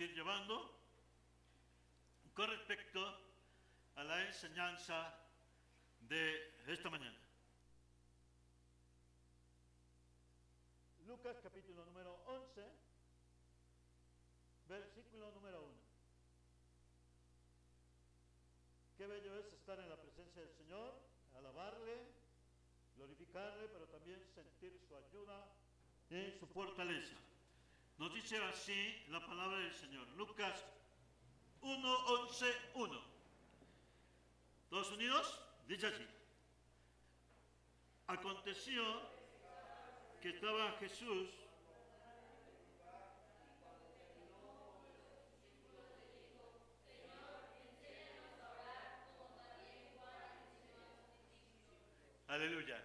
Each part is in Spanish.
ir llevando con respecto a la enseñanza de esta mañana. Lucas capítulo número 11, versículo número 1. Qué bello es estar en la presencia del Señor, alabarle, glorificarle, pero también sentir su ayuda y su fortaleza. Nos dice así la palabra del Señor. Lucas 1, 11, 1. ¿Todos unidos? Dice así. Aconteció que estaba Jesús aleluya.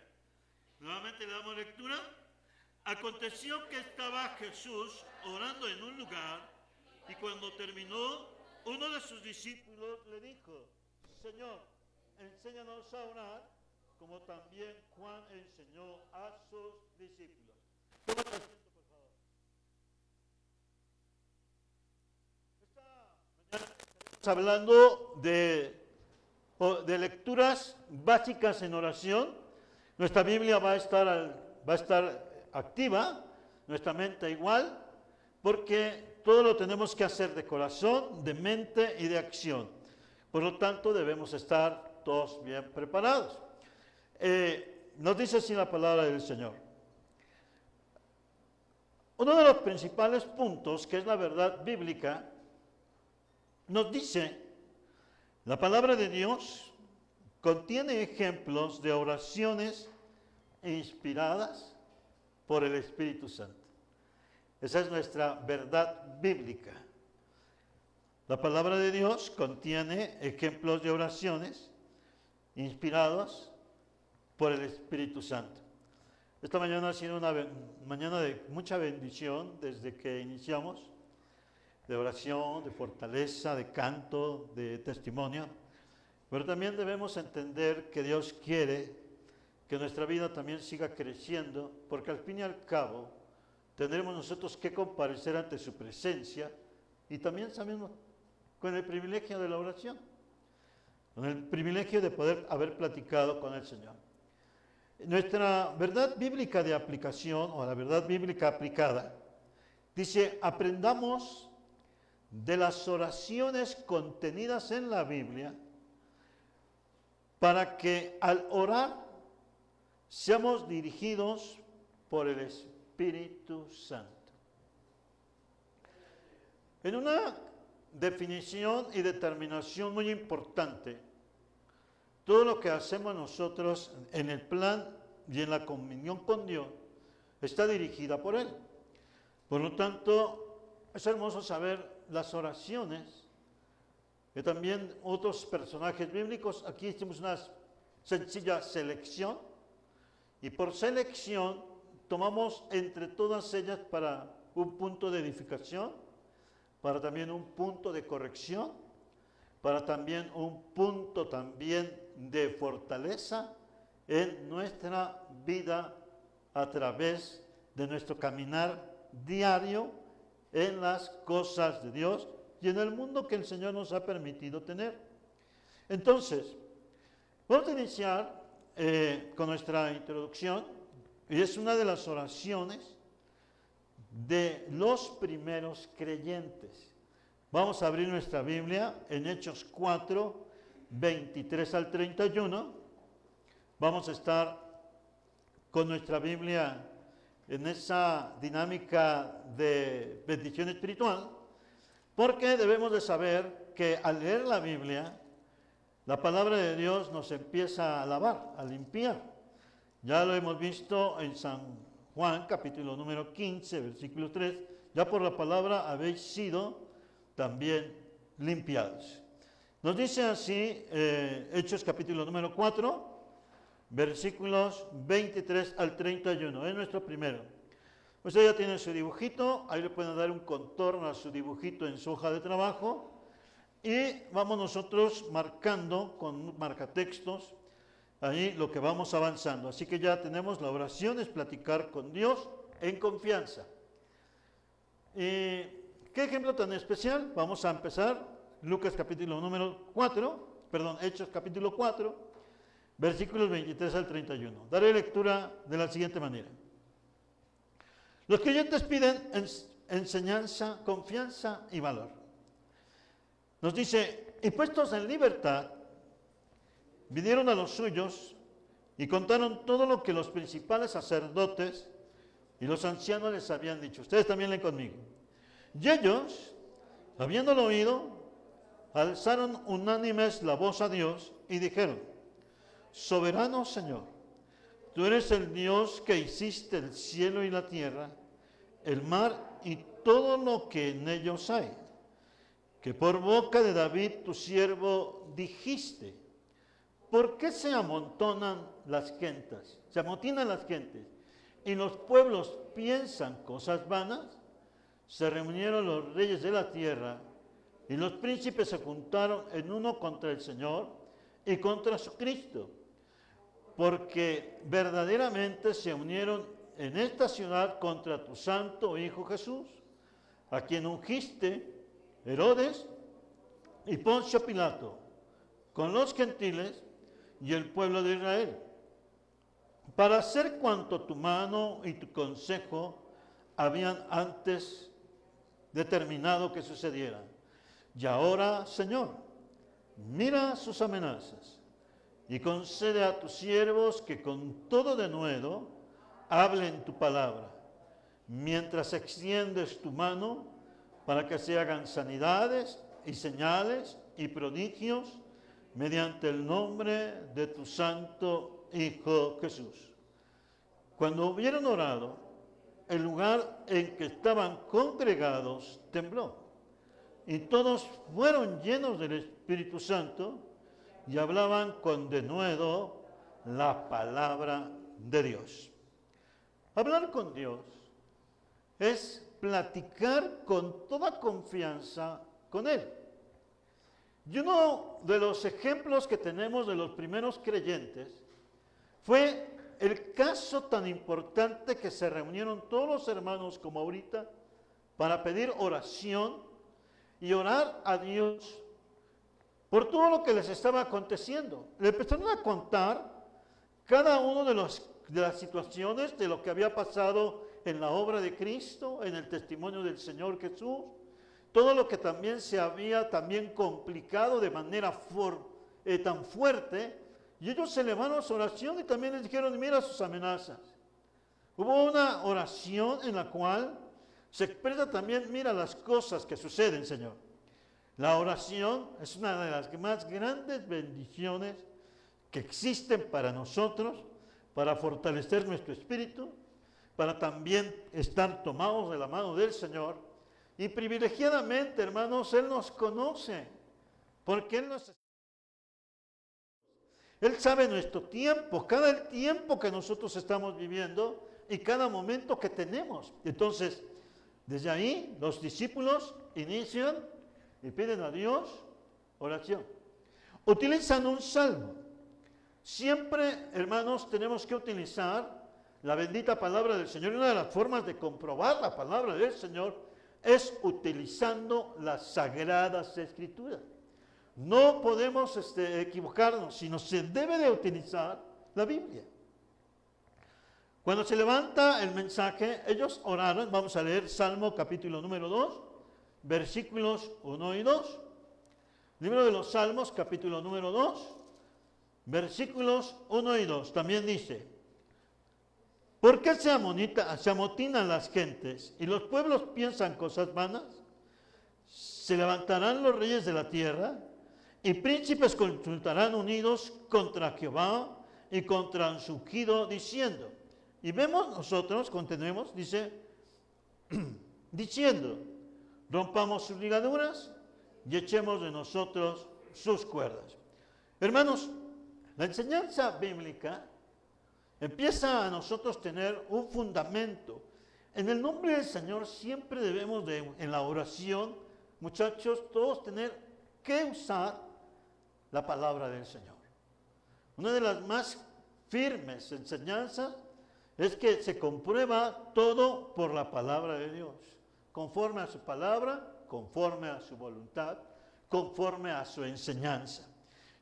Nuevamente le damos lectura. Aconteció que estaba Jesús orando en un lugar y cuando terminó, uno de sus discípulos le dijo: Señor, enséñanos a orar como también Juan enseñó a sus discípulos. Toma asiento, por favor. Esta mañana estamos hablando de lecturas básicas en oración. Nuestra Biblia va a estar activa, nuestra mente igual, porque todo lo tenemos que hacer de corazón, de mente y de acción. Por lo tanto, debemos estar todos bien preparados. Nos dice así la palabra del Señor. Uno de los principales puntos, que es la verdad bíblica, nos dice: la palabra de Dios contiene ejemplos de oraciones inspiradas por el Espíritu Santo. Esa es nuestra verdad bíblica. La palabra de Dios contiene ejemplos de oraciones inspiradas por el Espíritu Santo. Esta mañana ha sido una mañana de mucha bendición desde que iniciamos, de oración, de fortaleza, de canto, de testimonio. Pero también debemos entender que Dios quiere que nuestra vida también siga creciendo, porque al fin y al cabo tendremos nosotros que comparecer ante su presencia y también sabemos con el privilegio de la oración, con el privilegio de poder haber platicado con el Señor. Nuestra verdad bíblica de aplicación, o la verdad bíblica aplicada, dice: aprendamos de las oraciones contenidas en la Biblia para que al orar seamos dirigidos por el Espíritu Santo. En una definición y determinación muy importante, todo lo que hacemos nosotros en el plan y en la comunión con Dios está dirigida por Él. Por lo tanto, es hermoso saber las oraciones que también otros personajes bíblicos. Aquí hicimos una sencilla selección y por selección tomamos entre todas ellas para un punto de edificación, para también un punto de corrección, para también un punto también de fortaleza en nuestra vida a través de nuestro caminar diario en las cosas de Dios y en el mundo que el Señor nos ha permitido tener. Entonces, vamos a iniciar con nuestra introducción, y es una de las oraciones de los primeros creyentes. Vamos a abrir nuestra Biblia en Hechos 4, 23 al 31. Vamos a estar con nuestra Biblia en esa dinámica de bendición espiritual, porque debemos de saber que al leer la Biblia, la palabra de Dios nos empieza a lavar, a limpiar. Ya lo hemos visto en San Juan, capítulo número 15, versículo 3. Ya por la palabra habéis sido también limpiados. Nos dice así, Hechos capítulo número 4, versículos 23 al 31. Es nuestro primero. Usted ya tiene su dibujito, ahí le pueden dar un contorno a su dibujito en su hoja de trabajo. Y vamos nosotros marcando con marcatextos ahí lo que vamos avanzando. Así que ya tenemos la oración, es platicar con Dios en confianza. Y ¿Qué ejemplo tan especial? Vamos a empezar. Lucas capítulo número 4, Hechos capítulo 4, versículos 23 al 31. Daré lectura de la siguiente manera. Los creyentes piden enseñanza, confianza y valor. Nos dice, y puestos en libertad, vinieron a los suyos y contaron todo lo que los principales sacerdotes y los ancianos les habían dicho. Ustedes también leen conmigo. Y ellos, habiéndolo oído, alzaron unánimes la voz a Dios y dijeron, soberano Señor, tú eres el Dios que hiciste el cielo y la tierra, el mar y todo lo que en ellos hay, que por boca de David tu siervo dijiste, ¿por qué se amontonan las gentes? Se amotinan las gentes y los pueblos piensan cosas vanas. Se reunieron los reyes de la tierra y los príncipes se juntaron en uno contra el Señor y contra su Cristo, porque verdaderamente se unieron en esta ciudad contra tu santo Hijo Jesús, a quien ungiste Herodes y Poncio Pilato, con los gentiles y el pueblo de Israel, para hacer cuanto tu mano y tu consejo habían antes determinado que sucediera. Y ahora, Señor, mira sus amenazas y concede a tus siervos que con todo denuedo hablen tu palabra, mientras extiendes tu mano para que se hagan sanidades y señales y prodigios mediante el nombre de tu santo Hijo Jesús. Cuando hubieron orado, el lugar en que estaban congregados tembló, y todos fueron llenos del Espíritu Santo y hablaban con denuedo la palabra de Dios. Hablar con Dios es platicar con toda confianza con Él. Y uno de los ejemplos que tenemos de los primeros creyentes fue el caso tan importante que se reunieron todos los hermanos como ahorita para pedir oración y orar a Dios por todo lo que les estaba aconteciendo. Le empezaron a contar cada uno de las situaciones de lo que había pasado en la obra de Cristo, en el testimonio del Señor Jesús, todo lo que también se había también complicado de manera tan fuerte. Y ellos se elevaron a su oración y también les dijeron, mira sus amenazas. Hubo una oración en la cual se expresa también, mira las cosas que suceden, Señor. La oración es una de las más grandes bendiciones que existen para nosotros, para fortalecer nuestro espíritu, para también estar tomados de la mano del Señor. Y privilegiadamente, hermanos, Él nos conoce, porque Él sabe nuestro tiempo, cada tiempo que nosotros estamos viviendo y cada momento que tenemos. Entonces, desde ahí, los discípulos inician y piden a Dios oración. Utilizan un salmo. Siempre, hermanos, tenemos que utilizar la bendita palabra del Señor. Y una de las formas de comprobar la palabra del Señor es utilizando las sagradas escrituras. No podemos equivocarnos, sino se debe de utilizar la Biblia. Cuando se levanta el mensaje, ellos oraron. Vamos a leer Salmo capítulo número 2, versículos 1 y 2. Libro de los Salmos, capítulo número 2, versículos 1 y 2. También dice, ¿por qué se amotinan las gentes y los pueblos piensan cosas vanas? Se levantarán los reyes de la tierra y príncipes consultarán unidos contra Jehová y contra su ungido, diciendo. Y vemos nosotros, continuemos, dice, diciendo, rompamos sus ligaduras y echemos de nosotros sus cuerdas. Hermanos, la enseñanza bíblica empieza a nosotros tener un fundamento. En el nombre del Señor siempre debemos en la oración, muchachos, todos tener que usar la palabra del Señor. Una de las más firmes enseñanzas es que se comprueba todo por la palabra de Dios. conforme a su palabra, conforme a su voluntad, conforme a su enseñanza.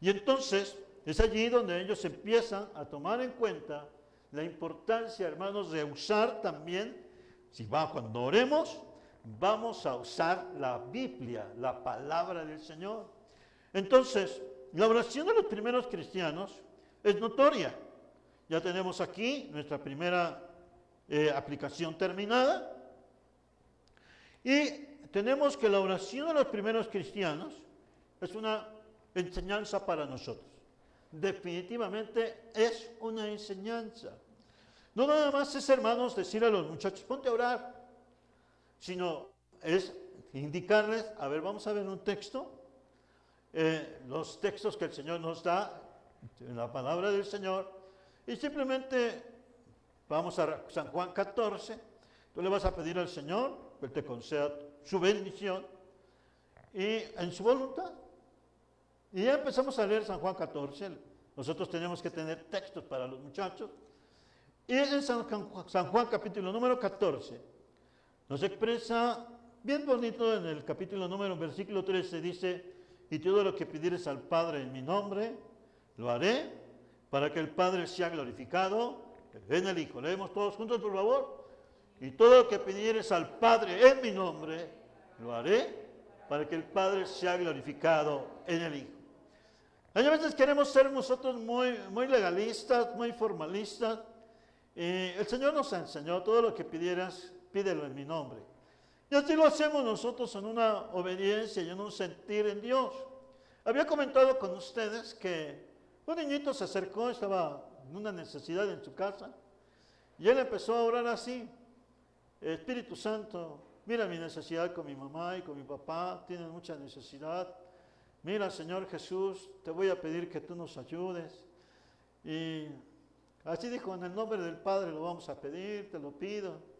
Y entonces es allí donde ellos empiezan a tomar en cuenta la importancia, hermanos, de usar también, cuando oremos, vamos a usar la Biblia, la palabra del Señor. Entonces, la oración de los primeros cristianos es notoria. Ya tenemos aquí nuestra primera aplicación terminada. Y tenemos que la oración de los primeros cristianos es una enseñanza para nosotros. Definitivamente es una enseñanza. No nada más es, hermanos, decir a los muchachos, ponte a orar, sino es indicarles, a ver, vamos a ver un texto, los textos que el Señor nos da, en la palabra del Señor, y simplemente vamos a San Juan 14, tú le vas a pedir al Señor que Él te conceda su bendición y en su voluntad. Y ya empezamos a leer San Juan 14, nosotros tenemos que tener textos para los muchachos, y en San Juan capítulo número 14 nos expresa bien bonito en el capítulo número, versículo 13, dice, y todo lo que pidieres al Padre en mi nombre, lo haré, para que el Padre sea glorificado en el Hijo. Leemos todos juntos, por favor. Y todo lo que pidieres al Padre en mi nombre, lo haré, para que el Padre sea glorificado en el Hijo. A veces queremos ser nosotros muy legalistas, muy formalistas. El Señor nos enseñó, todo lo que pidieras, pídelo en mi nombre. Y así lo hacemos nosotros en una obediencia y en un sentir en Dios. Había comentado con ustedes que un niñito se acercó, estaba en una necesidad en su casa, y él empezó a orar así: Espíritu Santo, mira mi necesidad con mi mamá y con mi papá, tienen mucha necesidad. Mira, Señor Jesús, te voy a pedir que tú nos ayudes. Y así dijo, en el nombre del Padre lo vamos a pedir, te lo pido.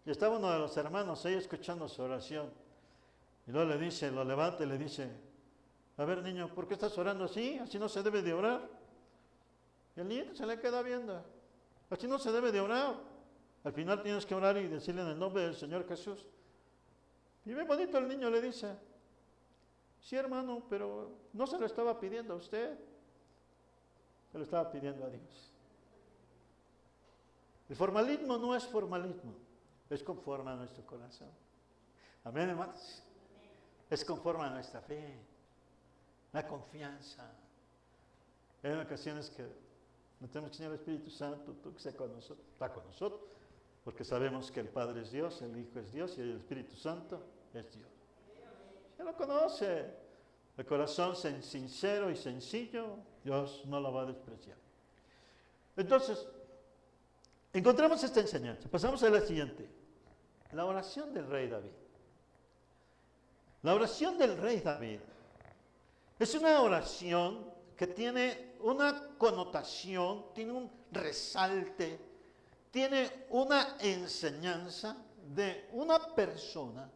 Y estaba uno de los hermanos ahí escuchando su oración. Y luego le dice, lo levanta y le dice, a ver niño, ¿por qué estás orando así? Así no se debe de orar. Y el niño se le queda viendo. Así no se debe de orar. Al final tienes que orar y decirle en el nombre del Señor Jesús. Y bien bonito el niño le dice, sí hermano, pero no se lo estaba pidiendo a usted, se lo estaba pidiendo a Dios. El formalismo no es formalismo, es conforme a nuestro corazón. Amén, hermanos. Es conforme a nuestra fe, la confianza. Hay ocasiones que no tenemos que decir al Espíritu Santo, tú que está con nosotros, porque sabemos que el Padre es Dios, el Hijo es Dios y el Espíritu Santo es Dios. Ya lo conoce. El corazón sincero y sencillo, Dios no lo va a despreciar. Entonces, encontramos esta enseñanza. Pasamos a la siguiente. La oración del rey David. La oración del rey David es una oración que tiene una connotación, tiene un resalte, tiene una enseñanza de una persona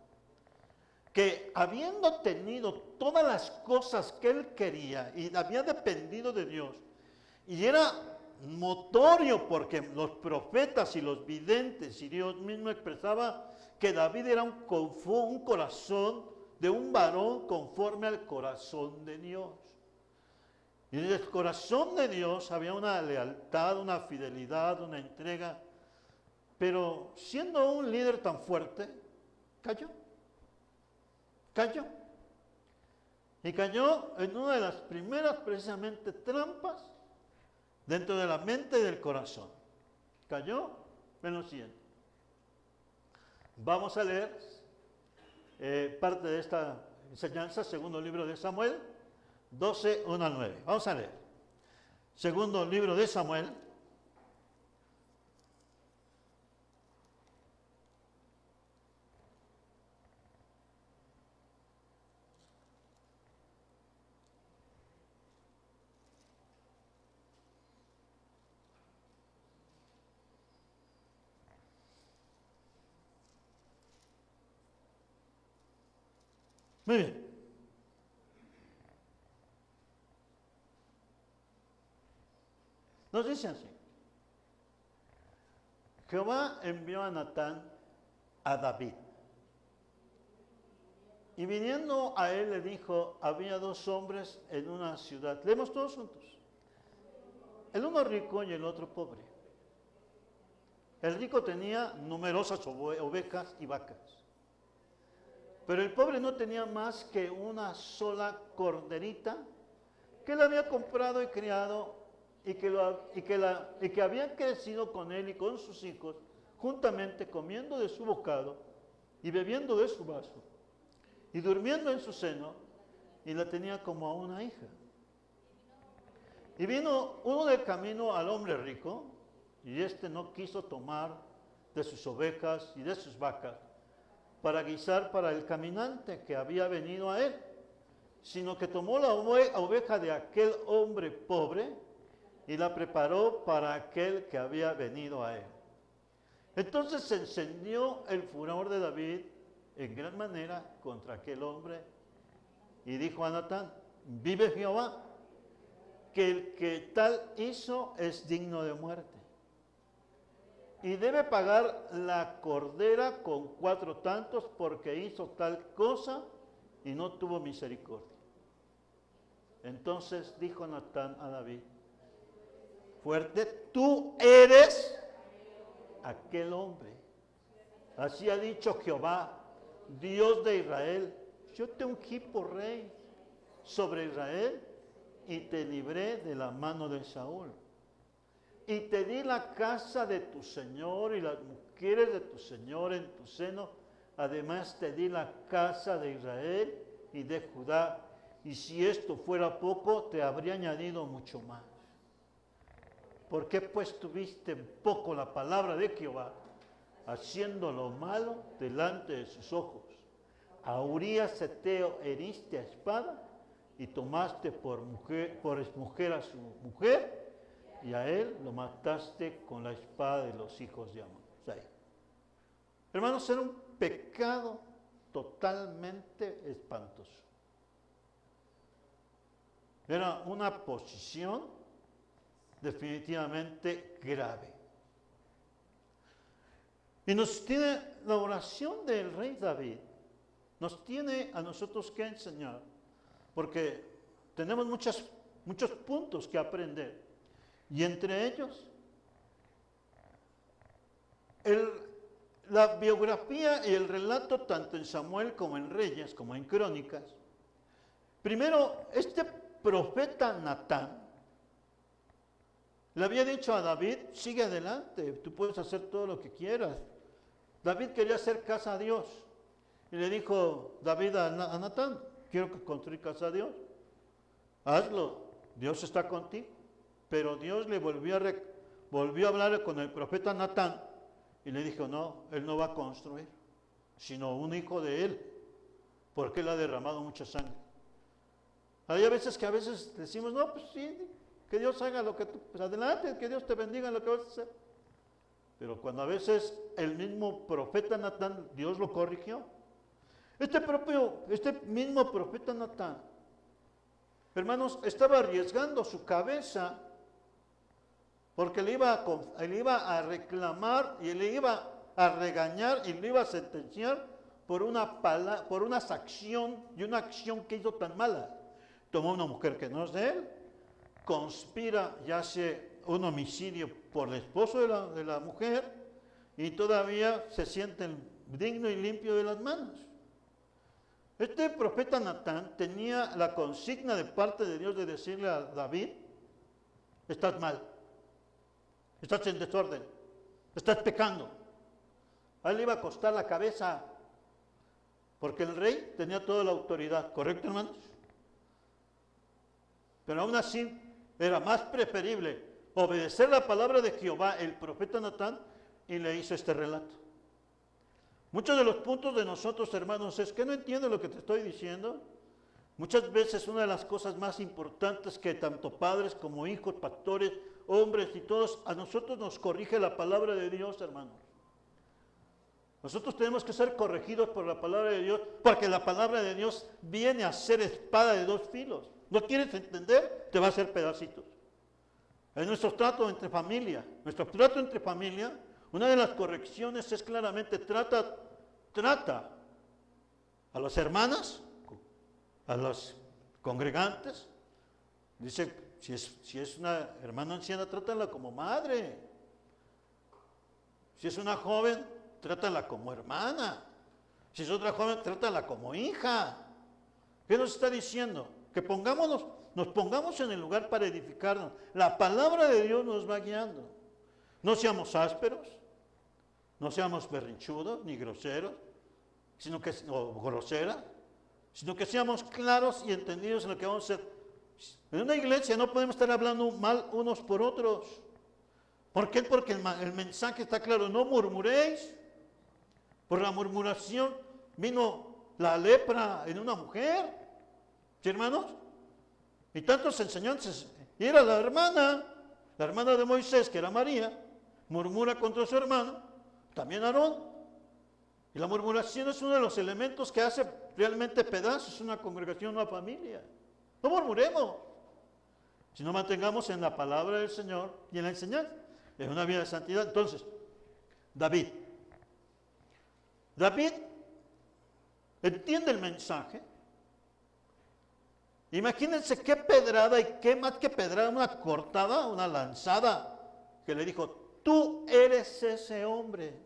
que habiendo tenido todas las cosas que él quería y había dependido de Dios, y era notorio porque los profetas y los videntes y Dios mismo expresaba que David era un corazón de un varón conforme al corazón de Dios. Y en el corazón de Dios había una lealtad, una fidelidad, una entrega, pero siendo un líder tan fuerte, cayó. Y cayó en una de las primeras precisamente trampas dentro de la mente y del corazón. Cayó en lo siguiente. Vamos a leer parte de esta enseñanza, segundo libro de Samuel, 12, 1 al 9. Vamos a leer. Segundo libro de Samuel, muy bien. Nos dice así. Jehová envió a Natán a David, Y viniendo a él le dijo, había dos hombres en una ciudad. Leemos todos juntos. El uno rico y el otro pobre. El rico tenía numerosas ovejas y vacas. Pero el pobre no tenía más que una sola corderita que él había comprado y criado y que había crecido con él y con sus hijos, juntamente comiendo de su bocado y bebiendo de su vaso y durmiendo en su seno, y la tenía como a una hija. Y vino uno del camino al hombre rico, y éste no quiso tomar de sus ovejas y de sus vacas para guisar para el caminante que había venido a él, sino que tomó la oveja de aquel hombre pobre y la preparó para aquel que había venido a él. Entonces se encendió el furor de David en gran manera contra aquel hombre y dijo a Natán, vive Jehová, que el que tal hizo es digno de muerte. Y debe pagar la cordera con 4 tantos porque hizo tal cosa y no tuvo misericordia. Entonces dijo Natán a David, fuerte, tú eres aquel hombre. Así ha dicho Jehová, Dios de Israel, yo te ungí por rey sobre Israel y te libré de la mano de Saúl. Y te di la casa de tu señor y las mujeres de tu señor en tu seno. Además te di la casa de Israel y de Judá. Y si esto fuera poco, te habría añadido mucho más. ¿Por qué pues tuviste en poco la palabra de Jehová, haciendo lo malo delante de sus ojos? A Urías Eteo heriste a espada y tomaste por mujer a su mujer, y a él lo mataste con la espada de los hijos de Amón. Hermanos, era un pecado totalmente espantoso. Era una posición definitivamente grave. Y nos tiene la oración del rey David, nos tiene a nosotros que enseñar, porque tenemos muchos puntos que aprender. Y entre ellos, la biografía y el relato, tanto en Samuel como en Reyes, como en Crónicas. Primero, este profeta Natán le había dicho a David, sigue adelante, tú puedes hacer todo lo que quieras. David quería hacer casa a Dios. Y le dijo David a Natán, quiero construir casa a Dios. Hazlo, Dios está contigo. Pero Dios le volvió a hablar con el profeta Natán y le dijo, no, él no va a construir, sino un hijo de él, porque él ha derramado mucha sangre. Hay veces que decimos, no, pues sí, que Dios haga lo que tú, pues adelante, que Dios te bendiga en lo que vas a hacer. Pero cuando a veces el mismo profeta Natán, Dios lo corrigió. Este mismo profeta Natán, hermanos, estaba arriesgando su cabeza porque le iba a reclamar y le iba a regañar y le iba a sentenciar por una acción y una acción que hizo tan mala. Tomó una mujer que no es de él, conspira y hace un homicidio por el esposo de la mujer y todavía se siente digno y limpio de las manos. Este profeta Natán tenía la consigna de parte de Dios de decirle a David, estás mal. Estás en desorden, estás pecando. A él le iba a costar la cabeza, porque el rey tenía toda la autoridad, ¿correcto, hermanos? Pero aún así era más preferible obedecer la palabra de Jehová, el profeta Natán, y le hizo este relato. Muchos de los puntos de nosotros, hermanos, es que no entiendo lo que te estoy diciendo. Muchas veces una de las cosas más importantes que tanto padres como hijos, pastores, hombres y todos, a nosotros nos corrige la palabra de Dios, hermanos. Nosotros tenemos que ser corregidos por la palabra de Dios, porque la palabra de Dios viene a ser espada de 2 filos. ¿No quieres entender? Te va a hacer pedacitos. En nuestro trato entre familia, una de las correcciones es claramente trata a las hermanas, a los congregantes. Dice, si es una hermana anciana, trátala como madre. Si es una joven, trátala como hermana. Si es otra joven, trátala como hija. ¿Qué nos está diciendo? Que nos pongamos en el lugar para edificarnos. La palabra de Dios nos va guiando. No seamos ásperos, no seamos berrinchudos ni groseros, o groseras, sino que seamos claros y entendidos en lo que vamos a hacer. En una iglesia no podemos estar hablando mal unos por otros. ¿Por qué? Porque el mensaje está claro, no murmuréis. Por la murmuración vino la lepra en una mujer. ¿Sí, hermanos? Y tantas enseñanzas. Y era la hermana de Moisés, que era María, murmura contra su hermano, también Aarón. Y la murmuración es uno de los elementos que hace realmente pedazos una congregación, una familia. No murmuremos, sino mantengamos en la palabra del Señor y en la enseñanza, en una vida de santidad. Entonces, David entiende el mensaje. Imagínense qué pedrada, y qué más que pedrada, una cortada, una lanzada, que le dijo, tú eres ese hombre.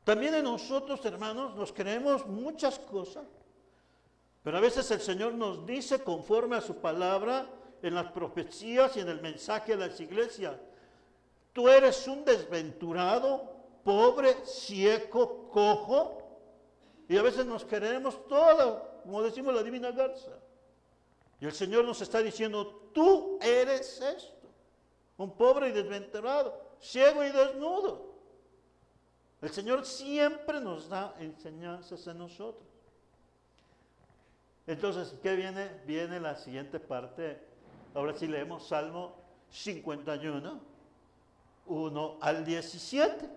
También en nosotros, hermanos, nos creemos muchas cosas, pero a veces el Señor nos dice conforme a su palabra, en las profecías y en el mensaje de las iglesias, tú eres un desventurado, pobre, ciego, cojo, y a veces nos creemos toda, como decimos, la divina garza. Y el Señor nos está diciendo, tú eres esto, un pobre y desventurado, ciego y desnudo. El Señor siempre nos da enseñanzas a nosotros. Entonces, ¿qué viene? Viene la siguiente parte. Ahora sí leemos Salmo 51, 1 al 17,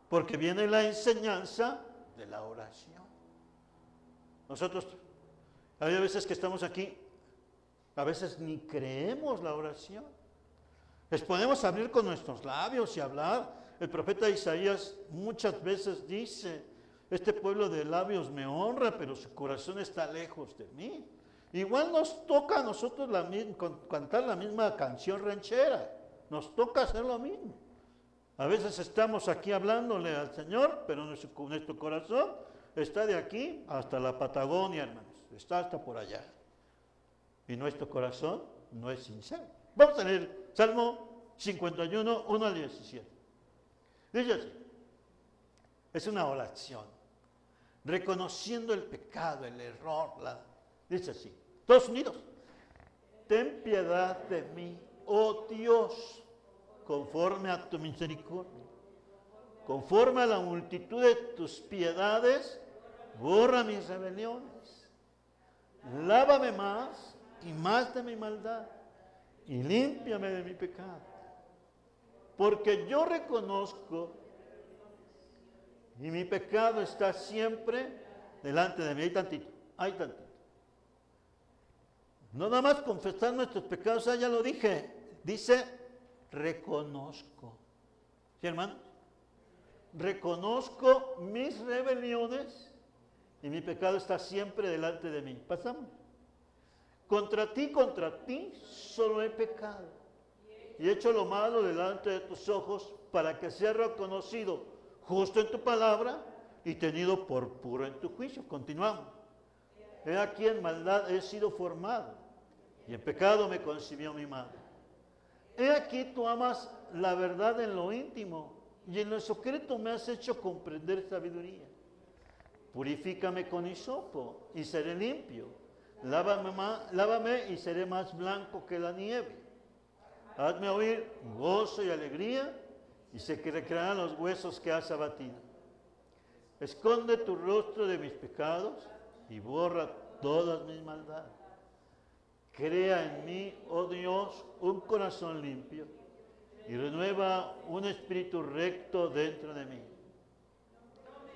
porque viene la enseñanza de la oración. Nosotros, hay veces que estamos aquí, a veces ni creemos la oración. Les podemos abrir con nuestros labios y hablar. El profeta Isaías muchas veces dice, este pueblo de labios me honra, pero su corazón está lejos de mí. Igual nos toca a nosotros cantar la misma canción ranchera. Nos toca hacer lo mismo. A veces estamos aquí hablándole al Señor, pero nuestro corazón está de aquí hasta la Patagonia, hermanos. Está hasta por allá. Y nuestro corazón no es sincero. Vamos a leer Salmo 51, 1 al 17. Dice así, es una oración, reconociendo el pecado, el error, dice así, todos unidos, ten piedad de mí, oh Dios, conforme a tu misericordia, conforme a la multitud de tus piedades, borra mis rebeliones, lávame más y más de mi maldad, y límpiame de mi pecado. Porque yo reconozco y mi pecado está siempre delante de mí. Hay tantito. No nada más confesar nuestros pecados, ya lo dije. Dice, reconozco. ¿Sí, hermanos? Reconozco mis rebeliones y mi pecado está siempre delante de mí. Pasamos. Contra ti, solo he pecado. Y he hecho lo malo delante de tus ojos para que sea reconocido justo en tu palabra y tenido por puro en tu juicio. Continuamos. He aquí en maldad he sido formado y en pecado me concibió mi madre. He aquí tú amas la verdad en lo íntimo y en lo secreto me has hecho comprender sabiduría. Purifícame con hisopo y seré limpio. Lávame y seré más blanco que la nieve. Hazme oír gozo y alegría, y se recrearán los huesos que has abatido. Esconde tu rostro de mis pecados, y borra todas mis maldades. Crea en mí, oh Dios, un corazón limpio, y renueva un espíritu recto dentro de mí.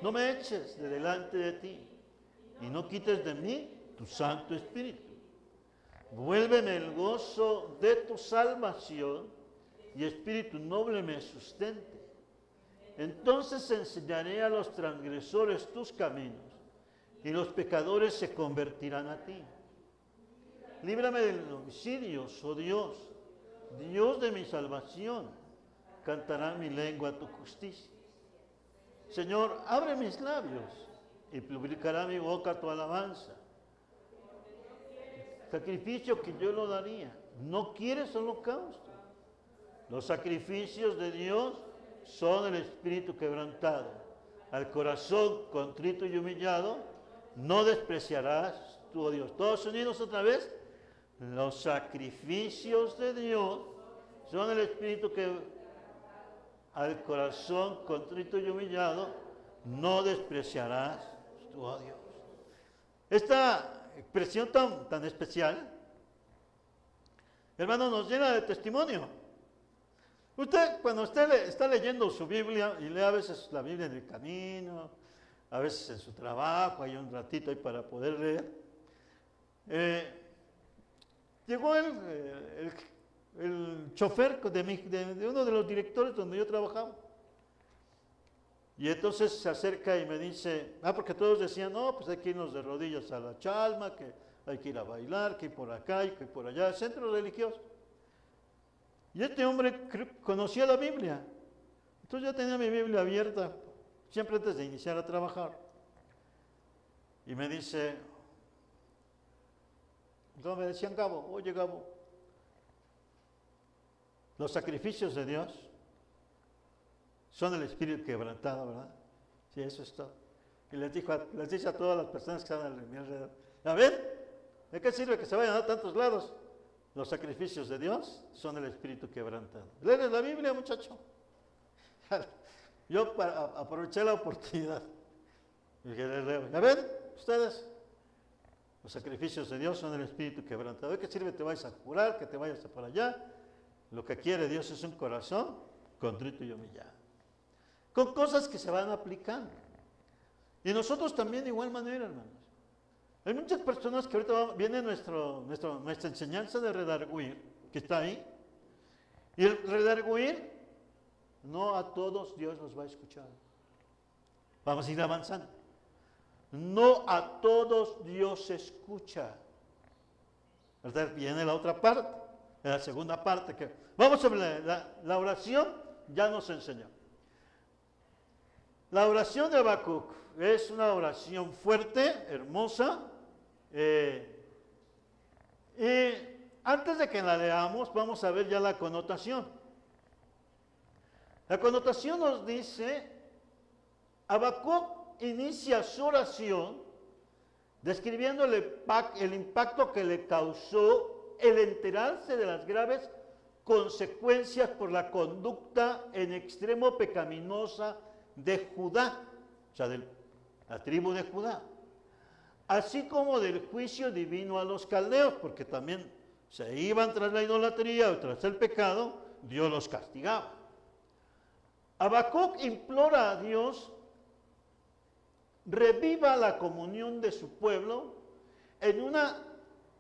No me eches de delante de ti, y no quites de mí tu Santo Espíritu. Vuélveme el gozo de tu salvación y espíritu noble me sustente. Entonces enseñaré a los transgresores tus caminos y los pecadores se convertirán a ti. Líbrame del homicidio, oh Dios, Dios de mi salvación, cantará mi lengua tu justicia. Señor, abre mis labios y publicará mi boca tu alabanza. Sacrificio que yo lo daría. No quieres holocausto. Los sacrificios de Dios son el espíritu quebrantado. Al corazón contrito y humillado, no despreciarás tú, oh Dios. Todos unidos otra vez. Los sacrificios de Dios son el espíritu que al corazón contrito y humillado no despreciarás tú, oh Dios. Esta expresión tan especial, hermano, nos llena de testimonio. Usted, cuando usted está leyendo su Biblia, y lee a veces la Biblia en el camino, a veces en su trabajo, hay un ratito ahí para poder leer, llegó el chofer de uno de los directores donde yo trabajaba. Y entonces se acerca y me dice, porque todos decían, no, pues hay que irnos de rodillas a la Chalma, que hay que ir a bailar, que ir por acá y que ir por allá, centro religioso. Y este hombre conocía la Biblia. Entonces yo tenía mi Biblia abierta, siempre antes de iniciar a trabajar. Y me dice, entonces me decían, Gabo, oye Gabo, los sacrificios de Dios son el espíritu quebrantado, ¿verdad? Sí, eso es todo. Y les dice a todas las personas que estaban a mi alrededor, ¿a ver? ¿De qué sirve que se vayan a tantos lados? Los sacrificios de Dios son el espíritu quebrantado. ¿Lees la Biblia, muchacho? Yo aproveché la oportunidad. Y dije, a ver, ustedes, los sacrificios de Dios son el espíritu quebrantado. ¿De qué sirve que te vayas a curar, que te vayas para allá? Lo que quiere Dios es un corazón contrito y humillado. Con cosas que se van aplicando. Y nosotros también de igual manera, hermanos. Hay muchas personas que ahorita viene nuestra enseñanza de redarguir, que está ahí. Y el redarguir, no a todos Dios los va a escuchar. Vamos a ir avanzando. No a todos Dios escucha. ¿Verdad? Viene la otra parte, la segunda parte. Que vamos sobre la oración, ya nos enseñó. La oración de Habacuc es una oración fuerte, hermosa. Y antes de que la leamos, vamos a ver ya la connotación. La connotación nos dice, Habacuc inicia su oración describiendo el impacto que le causó el enterarse de las graves consecuencias por la conducta en extremo pecaminosa de Judá, o sea, de la tribu de Judá, así como del juicio divino a los caldeos, porque también se iban tras la idolatría o tras el pecado, Dios los castigaba. Habacuc implora a Dios reviva la comunión de su pueblo en una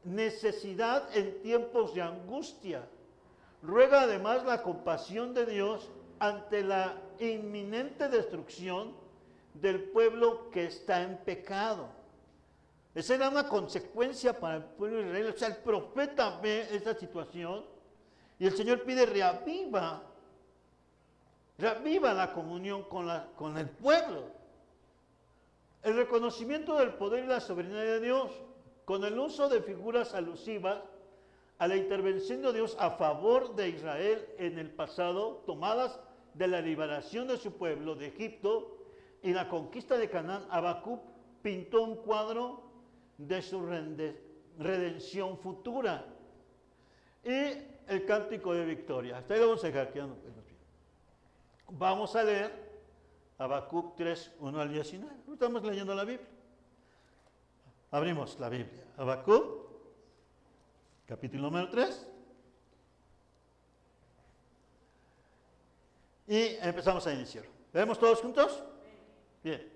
necesidad en tiempos de angustia. Ruega además la compasión de Dios ante la inminente destrucción del pueblo que está en pecado. Esa era una consecuencia para el pueblo de Israel. O sea, el profeta ve esta situación y el Señor pide reaviva la comunión con el pueblo. El reconocimiento del poder y la soberanía de Dios, con el uso de figuras alusivas a la intervención de Dios a favor de Israel en el pasado, tomadas de la liberación de su pueblo de Egipto y la conquista de Canaán. Habacuc pintó un cuadro de su redención futura y el cántico de victoria. Hasta ahí lo vamos a dejar, que ya no podemos ver. Vamos a leer Habacuc 3, 1 al 19. Estamos leyendo la Biblia. Abrimos la Biblia. Habacuc, capítulo número 3. Y empezamos a iniciar. ¿Leemos todos juntos? Bien.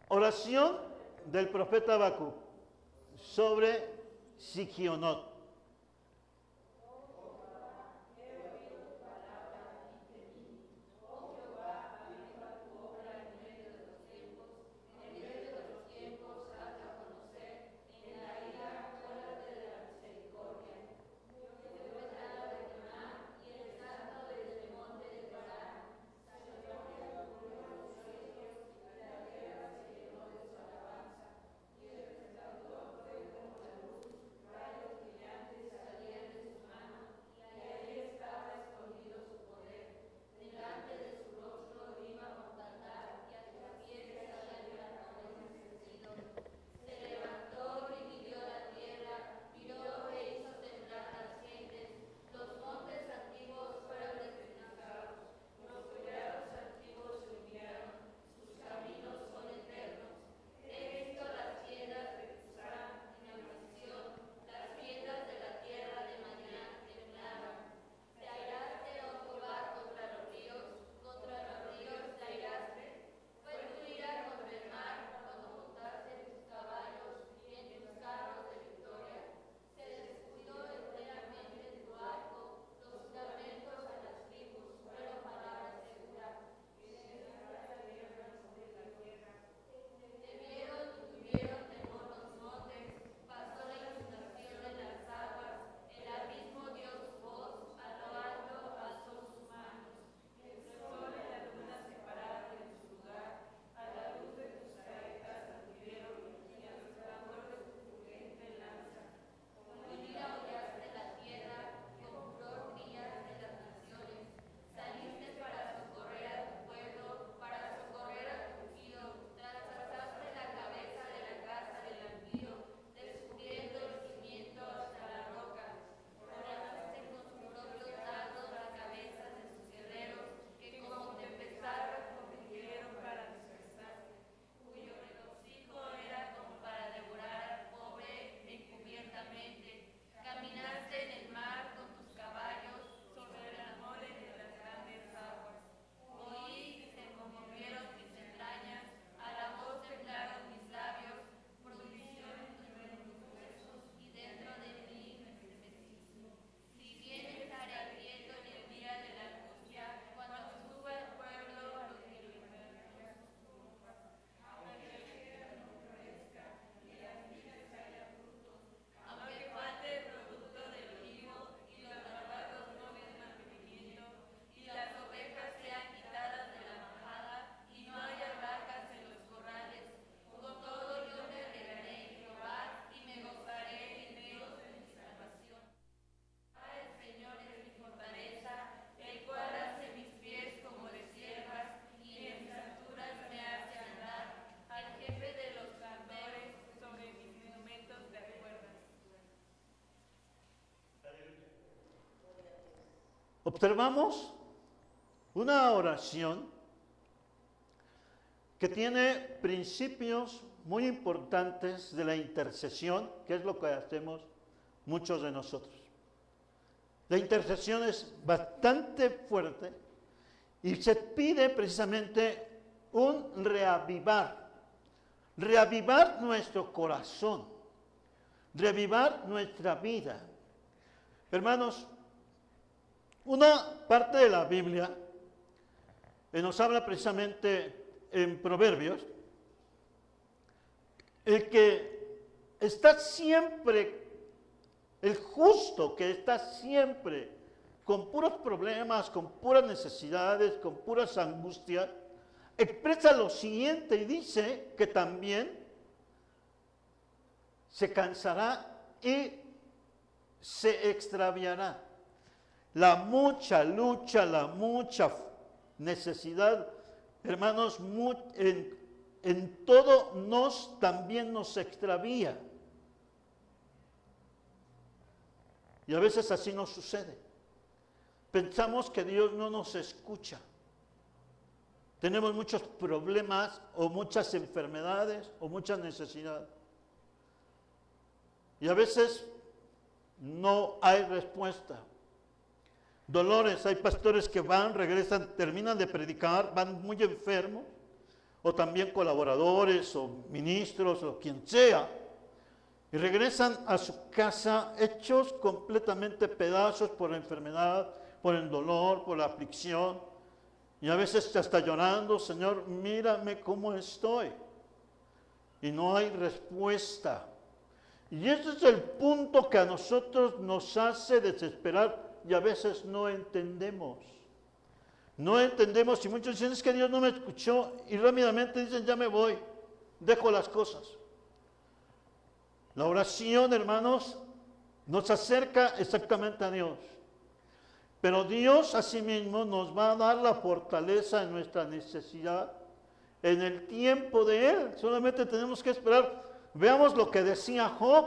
Oración del profeta Habacuc sobre Sigionot. observamos una oración que tiene principios muy importantes de la intercesión, que es lo que hacemos muchos de nosotros. La intercesión es bastante fuerte y se pide precisamente un reavivar nuestro corazón, reavivar nuestra vida. Hermanos, una parte de la Biblia nos habla precisamente en Proverbios, el que está siempre, el justo que está siempre con puros problemas, con puras necesidades, con puras angustias, expresa lo siguiente y dice que también se cansará y se extraviará. La mucha lucha, la mucha necesidad, hermanos, en todo también nos extravía. Y a veces así nos sucede. Pensamos que Dios no nos escucha. Tenemos muchos problemas o muchas enfermedades o muchas necesidades. Y a veces no hay respuesta. Dolores, hay pastores que van, regresan, terminan de predicar, van muy enfermos, o también colaboradores o ministros o quien sea, y regresan a su casa hechos completamente pedazos por la enfermedad, por el dolor, por la aflicción, y a veces hasta llorando, Señor, mírame cómo estoy, y no hay respuesta. Y ese es el punto que a nosotros nos hace desesperar, y a veces no entendemos. No entendemos, y muchos dicen, es que Dios no me escuchó, y rápidamente dicen, ya me voy, dejo las cosas. La oración, hermanos, nos acerca exactamente a Dios. Pero Dios asimismo nos va a dar la fortaleza en nuestra necesidad, en el tiempo de Él. Solamente tenemos que esperar. Veamos lo que decía Job.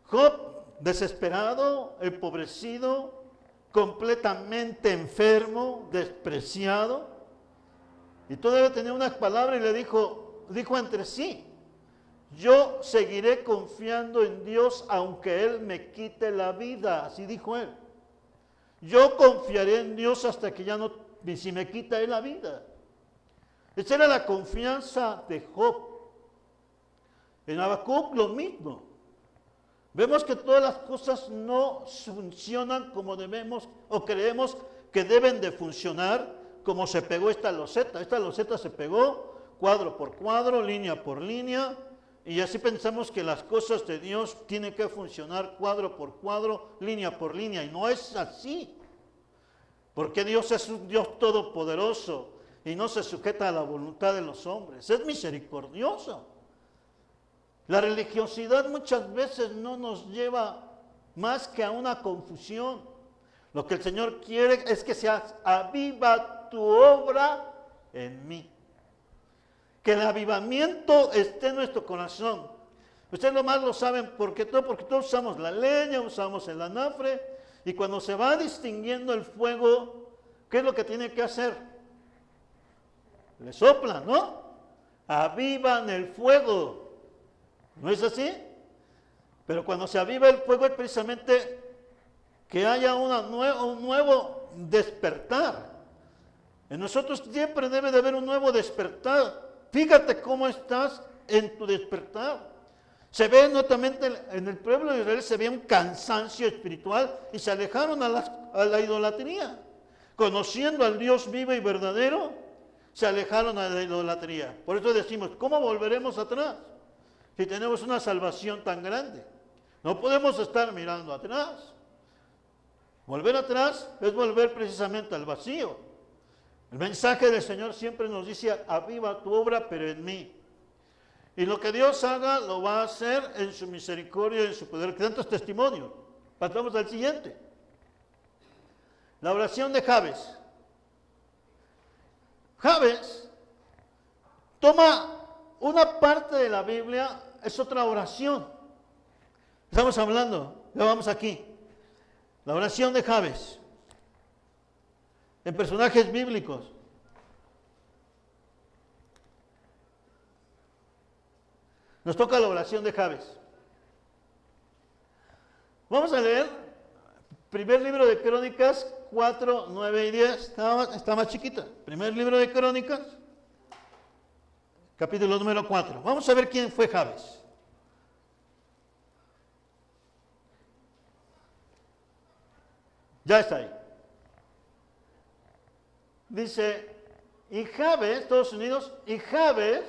Job, desesperado, empobrecido, completamente enfermo, despreciado, y todavía tenía unas palabras y le dijo entre sí, yo seguiré confiando en Dios aunque Él me quite la vida, así dijo él. Yo confiaré en Dios hasta que ya no, si me quita Él la vida. Esa era la confianza de Job. En Habacuc lo mismo. Vemos que todas las cosas no funcionan como debemos o creemos que deben de funcionar, como se pegó esta loseta. Esta loseta se pegó cuadro por cuadro, línea por línea, y así pensamos que las cosas de Dios tienen que funcionar cuadro por cuadro, línea por línea, y no es así. Porque Dios es un Dios todopoderoso y no se sujeta a la voluntad de los hombres. Es misericordioso. La religiosidad muchas veces no nos lleva más que a una confusión. Lo que el Señor quiere es que seas aviva tu obra en mí. Que el avivamiento esté en nuestro corazón. Ustedes lo más lo saben porque todos usamos la leña, usamos el anafre, y cuando se va distinguiendo el fuego, ¿qué es lo que tiene que hacer? Le soplan, ¿no? Avivan el fuego. ¿No es así? Pero cuando se aviva el fuego es precisamente que haya un nuevo despertar. En nosotros siempre debe de haber un nuevo despertar. Fíjate cómo estás en tu despertar. Se ve notamente en el pueblo de Israel, se ve un cansancio espiritual y se alejaron a la idolatría. Conociendo al Dios vivo y verdadero, se alejaron a la idolatría. Por eso decimos, ¿cómo volveremos atrás? Si tenemos una salvación tan grande, no podemos estar mirando atrás. Volver atrás es volver precisamente al vacío. El mensaje del Señor siempre nos dice, aviva tu obra, pero en mí. Y lo que Dios haga, lo va a hacer en su misericordia y en su poder. Tantos testimonios. Pasamos al siguiente. La oración de Jabes. Jabes toma una parte de la Biblia, es otra oración. Estamos hablando, ya vamos aquí. La oración de Jabes. en personajes bíblicos. Nos toca la oración de Jabes. Vamos a leer primer libro de Crónicas 4, 9 y 10. Está más chiquita. Primer libro de Crónicas, capítulo número 4. Vamos a ver quién fue Jabes. Ya está ahí. Dice, y Jabes, todos unidos, y Jabes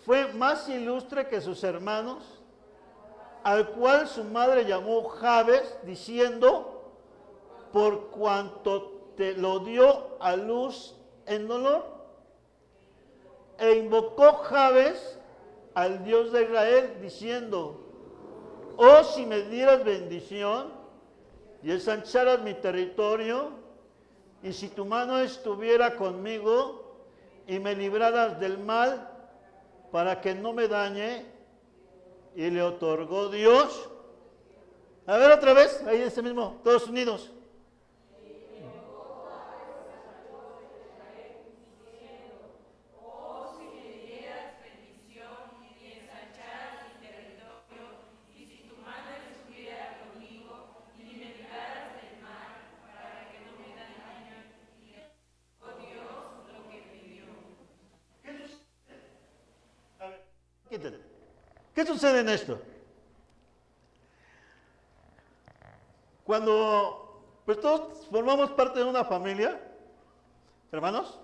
fue más ilustre que sus hermanos, al cual su madre llamó Jabes, diciendo, por cuanto te lo dio a luz en dolor. E invocó Jabes al Dios de Israel, diciendo, oh, si me dieras bendición y ensancharas mi territorio, y si tu mano estuviera conmigo y me libraras del mal, para que no me dañe. Y le otorgó Dios. A ver otra vez, ahí ese mismo, todos unidos. ¿Qué sucede en esto? Cuando pues todos formamos parte de una familia, hermanos,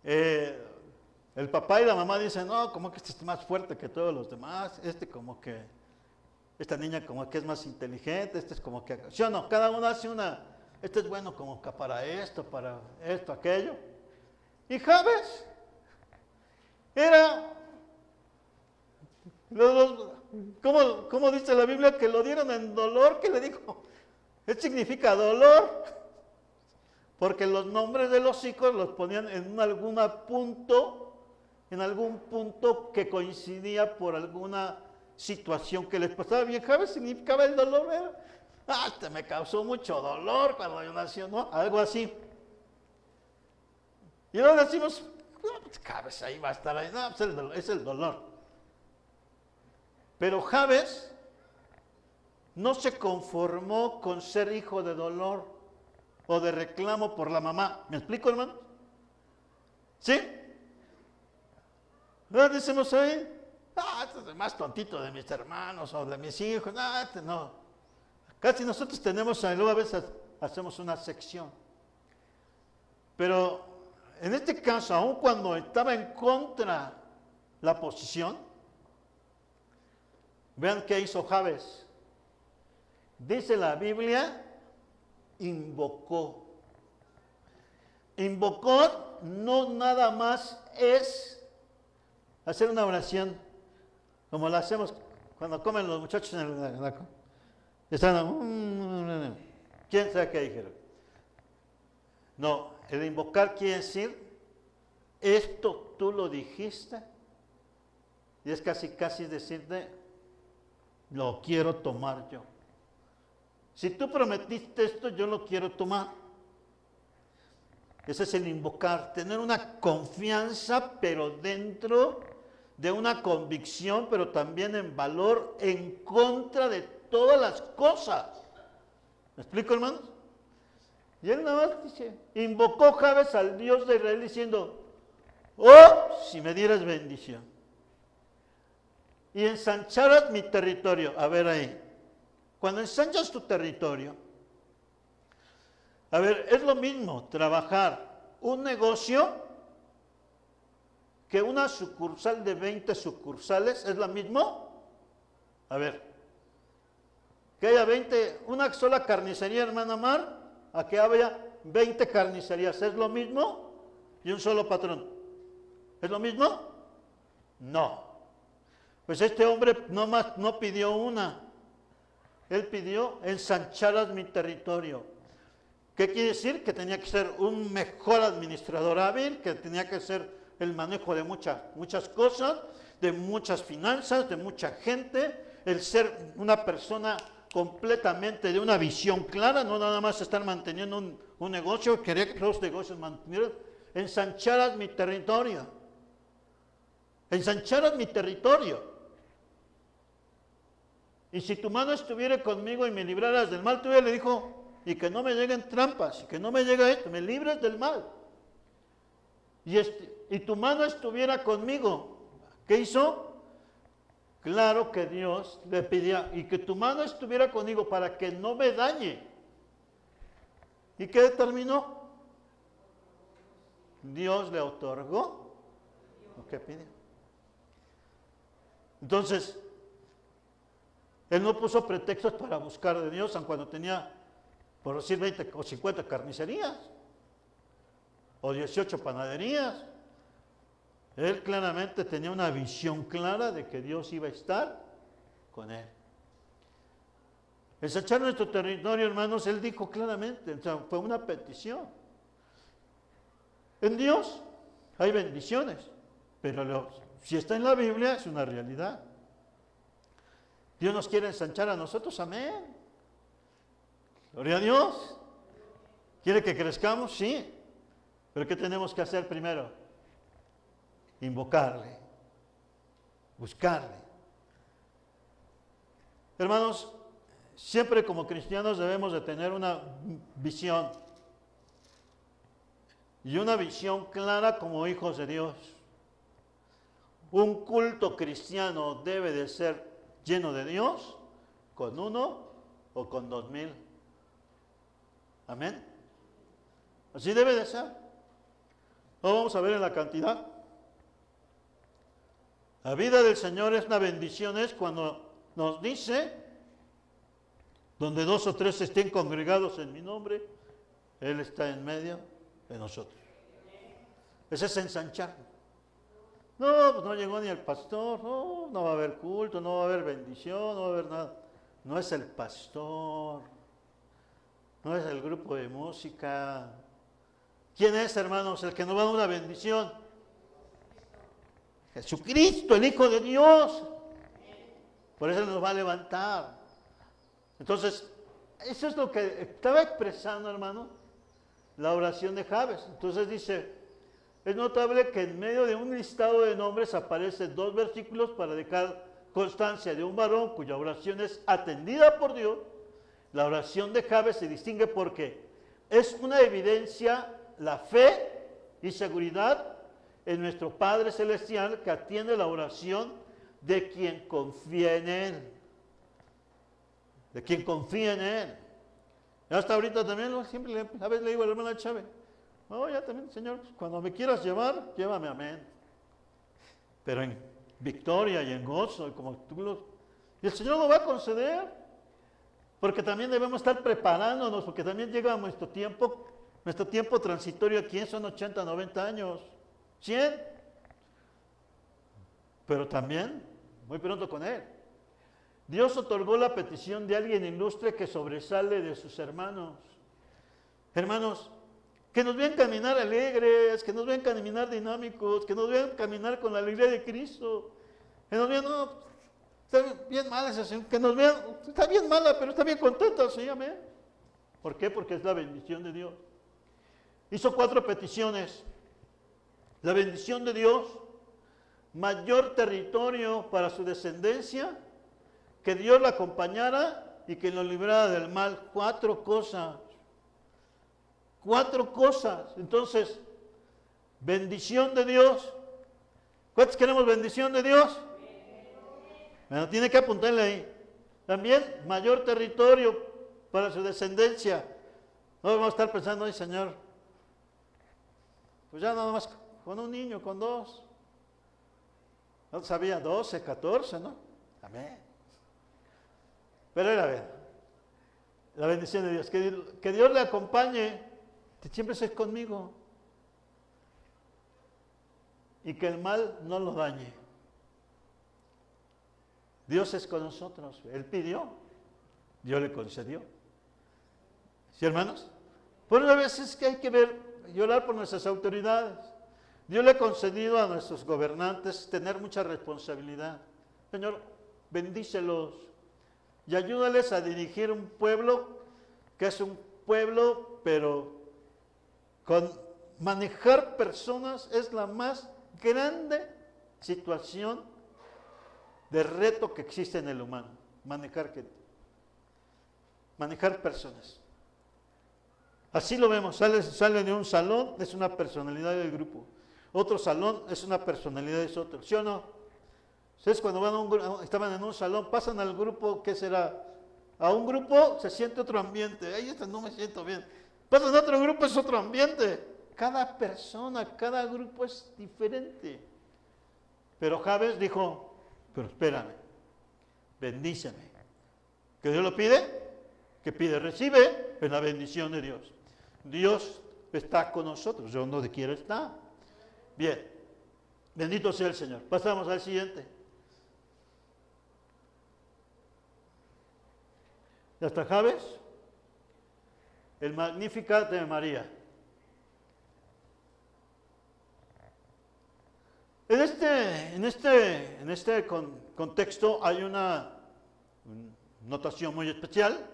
el papá y la mamá dicen, no, como que este es más fuerte que todos los demás, como que, esta niña como que es más inteligente, este es como que, ¿sí o no? Cada uno hace este es bueno como que para esto, aquello. Y Jabes era, ¿cómo dice la Biblia? Que lo dieron en dolor. ¿Qué le dijo? Eso significa dolor, porque los nombres de los hijos los ponían en algún punto que coincidía por alguna situación que les pasaba. Bien, Jabes significaba el dolor. Este me causó mucho dolor cuando yo nací, ¿no? Algo así. Y ahora decimos, Jabes ahí va a estar ahí. No, pues es el dolor. Pero Jabes no se conformó con ser hijo de dolor o de reclamo por la mamá. ¿Me explico, hermano? ¿Sí? ¿No decimos ahí? Este es el más tontito de mis hermanos o de mis hijos. No. Casi nosotros tenemos, luego a veces hacemos una sección. Pero en este caso, aun cuando estaba en contra la posición, vean qué hizo Jabes. Dice la Biblia, invocó. Invocó no nada más es hacer una oración, como la hacemos cuando comen los muchachos en la están, ¿quién sabe qué dijeron? No, el invocar quiere decir, esto tú lo dijiste, y es casi decirte, lo quiero tomar yo. Si tú prometiste esto, yo lo quiero tomar. Ese es el invocar, tener una confianza, pero dentro de una convicción, pero también en valor, en contra de todas las cosas. ¿Me explico, hermanos? Y él nada más dice, invocó Jabes al Dios de Israel diciendo, oh, si me dieras bendición y ensancharas mi territorio. A ver ahí, cuando ensanchas tu territorio, a ver, es lo mismo trabajar un negocio que una sucursal de 20 sucursales, ¿es lo mismo? A ver, que haya 20, una sola carnicería, hermana Mar, a que haya 20 carnicerías, ¿es lo mismo? Y un solo patrón, ¿es lo mismo? No. Pues este hombre no pidió una, él pidió ensancharas mi territorio. ¿Qué quiere decir? Que tenía que ser un mejor administrador hábil, que tenía que ser el manejo de muchas cosas, de muchas finanzas, de mucha gente, el ser una persona completamente de una visión clara, no nada más estar manteniendo un negocio, quería que los negocios mantuvieran, ensancharas mi territorio. Ensancharas mi territorio. Y si tu mano estuviera conmigo y me libraras del mal, todavía le dijo, y que no me lleguen trampas, y que no me llegue esto, me libres del mal. Y tu mano estuviera conmigo. ¿Qué hizo? Claro que Dios le pedía, y que tu mano estuviera conmigo para que no me dañe. ¿Y qué determinó? Dios le otorgó lo que pidió. Entonces, él no puso pretextos para buscar de Dios, aun cuando tenía, por decir, 20 o 50 carnicerías, o 18 panaderías. Él claramente tenía una visión clara de que Dios iba a estar con él. Ensanchar nuestro territorio, hermanos, él dijo claramente, o sea, fue una petición. En Dios hay bendiciones, pero si está en la Biblia es una realidad. Dios nos quiere ensanchar a nosotros, amén. Gloria a Dios. ¿Quiere que crezcamos? Sí. Pero ¿qué tenemos que hacer primero? Invocarle, buscarle. Hermanos, siempre como cristianos debemos de tener una visión. Y una visión clara como hijos de Dios. Un culto cristiano debe de ser lleno de Dios, con 1 o con 2000. Amén. Así debe de ser. No vamos a ver en la cantidad. La vida del Señor es una bendición, es cuando nos dice, donde 2 o 3 estén congregados en mi nombre, Él está en medio de nosotros. Ese es ensanchar. No, pues no llegó ni el pastor, no va a haber culto, no va a haber bendición, no va a haber nada. No es el pastor, no es el grupo de música. ¿Quién es, hermanos, el que nos va a dar una bendición? Jesucristo, el Hijo de Dios. Por eso nos va a levantar. Entonces, eso es lo que estaba expresando, hermano, la oración de Jabes. Entonces dice, es notable que en medio de un listado de nombres aparecen 2 versículos para dejar constancia de un varón cuya oración es atendida por Dios. La oración de Jabes se distingue porque es una evidencia, la fe y seguridad en nuestro Padre Celestial que atiende la oración de quien confía en Él. De quien confía en Él. Hasta ahorita también, siempre a veces le digo a la hermana Chávez, no, ya también, Señor, cuando me quieras llevar, llévame, amén. Pero en victoria y en gozo, y como tú y el Señor lo va a conceder, porque también debemos estar preparándonos, porque también llega nuestro tiempo transitorio aquí, son 80, 90 años, 100. Pero también, muy pronto con Él. Dios otorgó la petición de alguien ilustre que sobresale de sus hermanos. Hermanos, que nos vean caminar alegres, que nos vean caminar dinámicos, que nos vean caminar con la alegría de Cristo. Que nos vean, no, está bien mala esa señora, que nos vean, está bien mala, pero está bien contenta, sí, amén. ¿Por qué? Porque es la bendición de Dios. Hizo 4 peticiones. La bendición de Dios, mayor territorio para su descendencia, que Dios la acompañara y que lo librara del mal. 4 cosas. 4 cosas. Entonces, bendición de Dios. ¿Cuántos queremos bendición de Dios? Bueno, tiene que apuntarle ahí. También mayor territorio para su descendencia. No vamos a estar pensando, ay Señor, pues ya nada más con un niño, con 2. No sabía, 12, 14, ¿no? Amén. Pero era ver, la bendición de Dios, que Dios le acompañe, que siempre estés conmigo y que el mal no lo dañe. Dios es con nosotros, Él pidió, Dios le concedió. ¿Sí, hermanos? Por una vez es que hay que ver y orar por nuestras autoridades. Dios le ha concedido a nuestros gobernantes tener mucha responsabilidad. Señor, bendícelos. y ayúdales a dirigir un pueblo que es un pueblo, pero con manejar personas es la más grande situación de reto que existe en el humano. Manejar gente, manejar personas. Así lo vemos, sale de un salón, es una personalidad del grupo. Otro salón es una personalidad de otro, ¿sí o no? Ustedes cuando van estaban en un salón, pasan al grupo, ¿qué será? A un grupo se siente otro ambiente, ahí no me siento bien. Pasan a otro grupo, es otro ambiente. Cada persona, cada grupo es diferente. Pero Jabes dijo, pero espérame, bendíceme. ¿Que Dios lo pide? ¿Qué pide? Recibe, es la bendición de Dios. Dios está con nosotros, yo donde quiera está. Bien, bendito sea el Señor. Pasamos al siguiente. ¿Ya está Jabes? El Magnificat de María. En este contexto hay una notación muy especial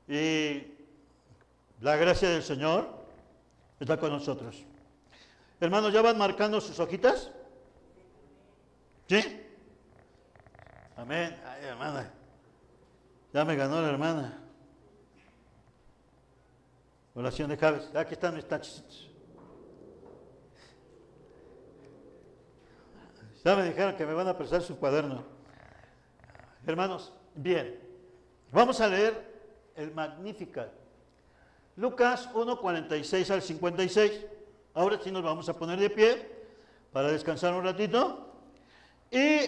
y la gracia del Señor está con nosotros. Hermanos, ¿ya van marcando sus hojitas? ¿Sí? Amén. Ay, hermana. Ya me ganó la hermana. Oración de Jabes. Aquí están mis tachitos. Ya me dijeron que me van a prestar su cuaderno. Hermanos, bien. Vamos a leer el Magnificat. Lucas 1, 46 al 56. Ahora sí nos vamos a poner de pie para descansar un ratito. Y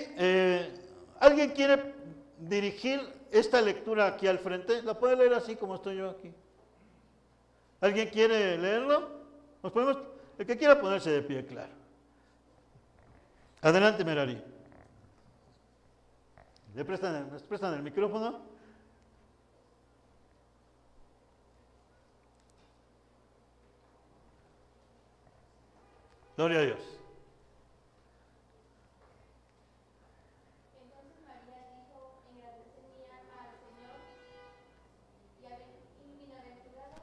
¿alguien quiere dirigir esta lectura aquí al frente? ¿La puede leer así como estoy yo aquí? ¿Alguien quiere leerlo? ¿Nos podemos? El que quiera ponerse de pie, claro. Adelante, Merari. ¿Me prestan el micrófono? Gloria a Dios. Entonces María dijo, engrandece mi alma al Señor, y bienaventurado.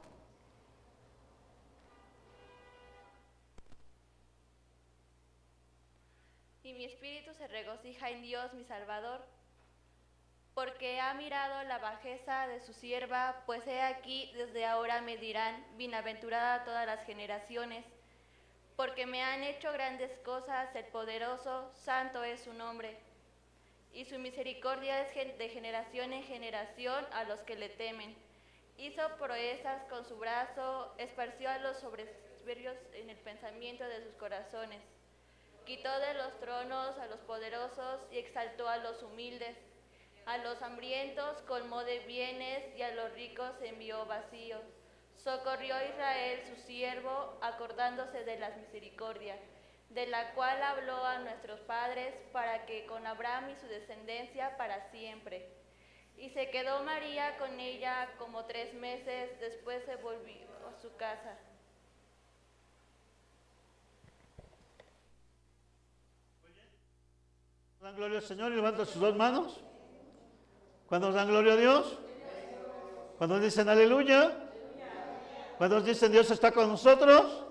Y mi espíritu se regocija en Dios mi Salvador, porque ha mirado la bajeza de su sierva, pues he aquí desde ahora me dirán, bienaventurada todas las generaciones, porque me han hecho grandes cosas, el poderoso, santo es su nombre, y su misericordia es de generación en generación a los que le temen. Hizo proezas con su brazo, esparció a los soberbios en el pensamiento de sus corazones. Quitó de los tronos a los poderosos y exaltó a los humildes. A los hambrientos colmó de bienes y a los ricos envió vacíos. Socorrió a Israel su siervo, acordándose de las misericordias, de la cual habló a nuestros padres, para que con Abraham y su descendencia para siempre. Y se quedó María con ella como 3 meses, después se volvió a su casa. Dan gloria al Señor y levanta sus dos manos. ¿Cuántos dan gloria a Dios? ¿Cuántos dicen aleluya? ¿Cuántos dicen Dios está con nosotros?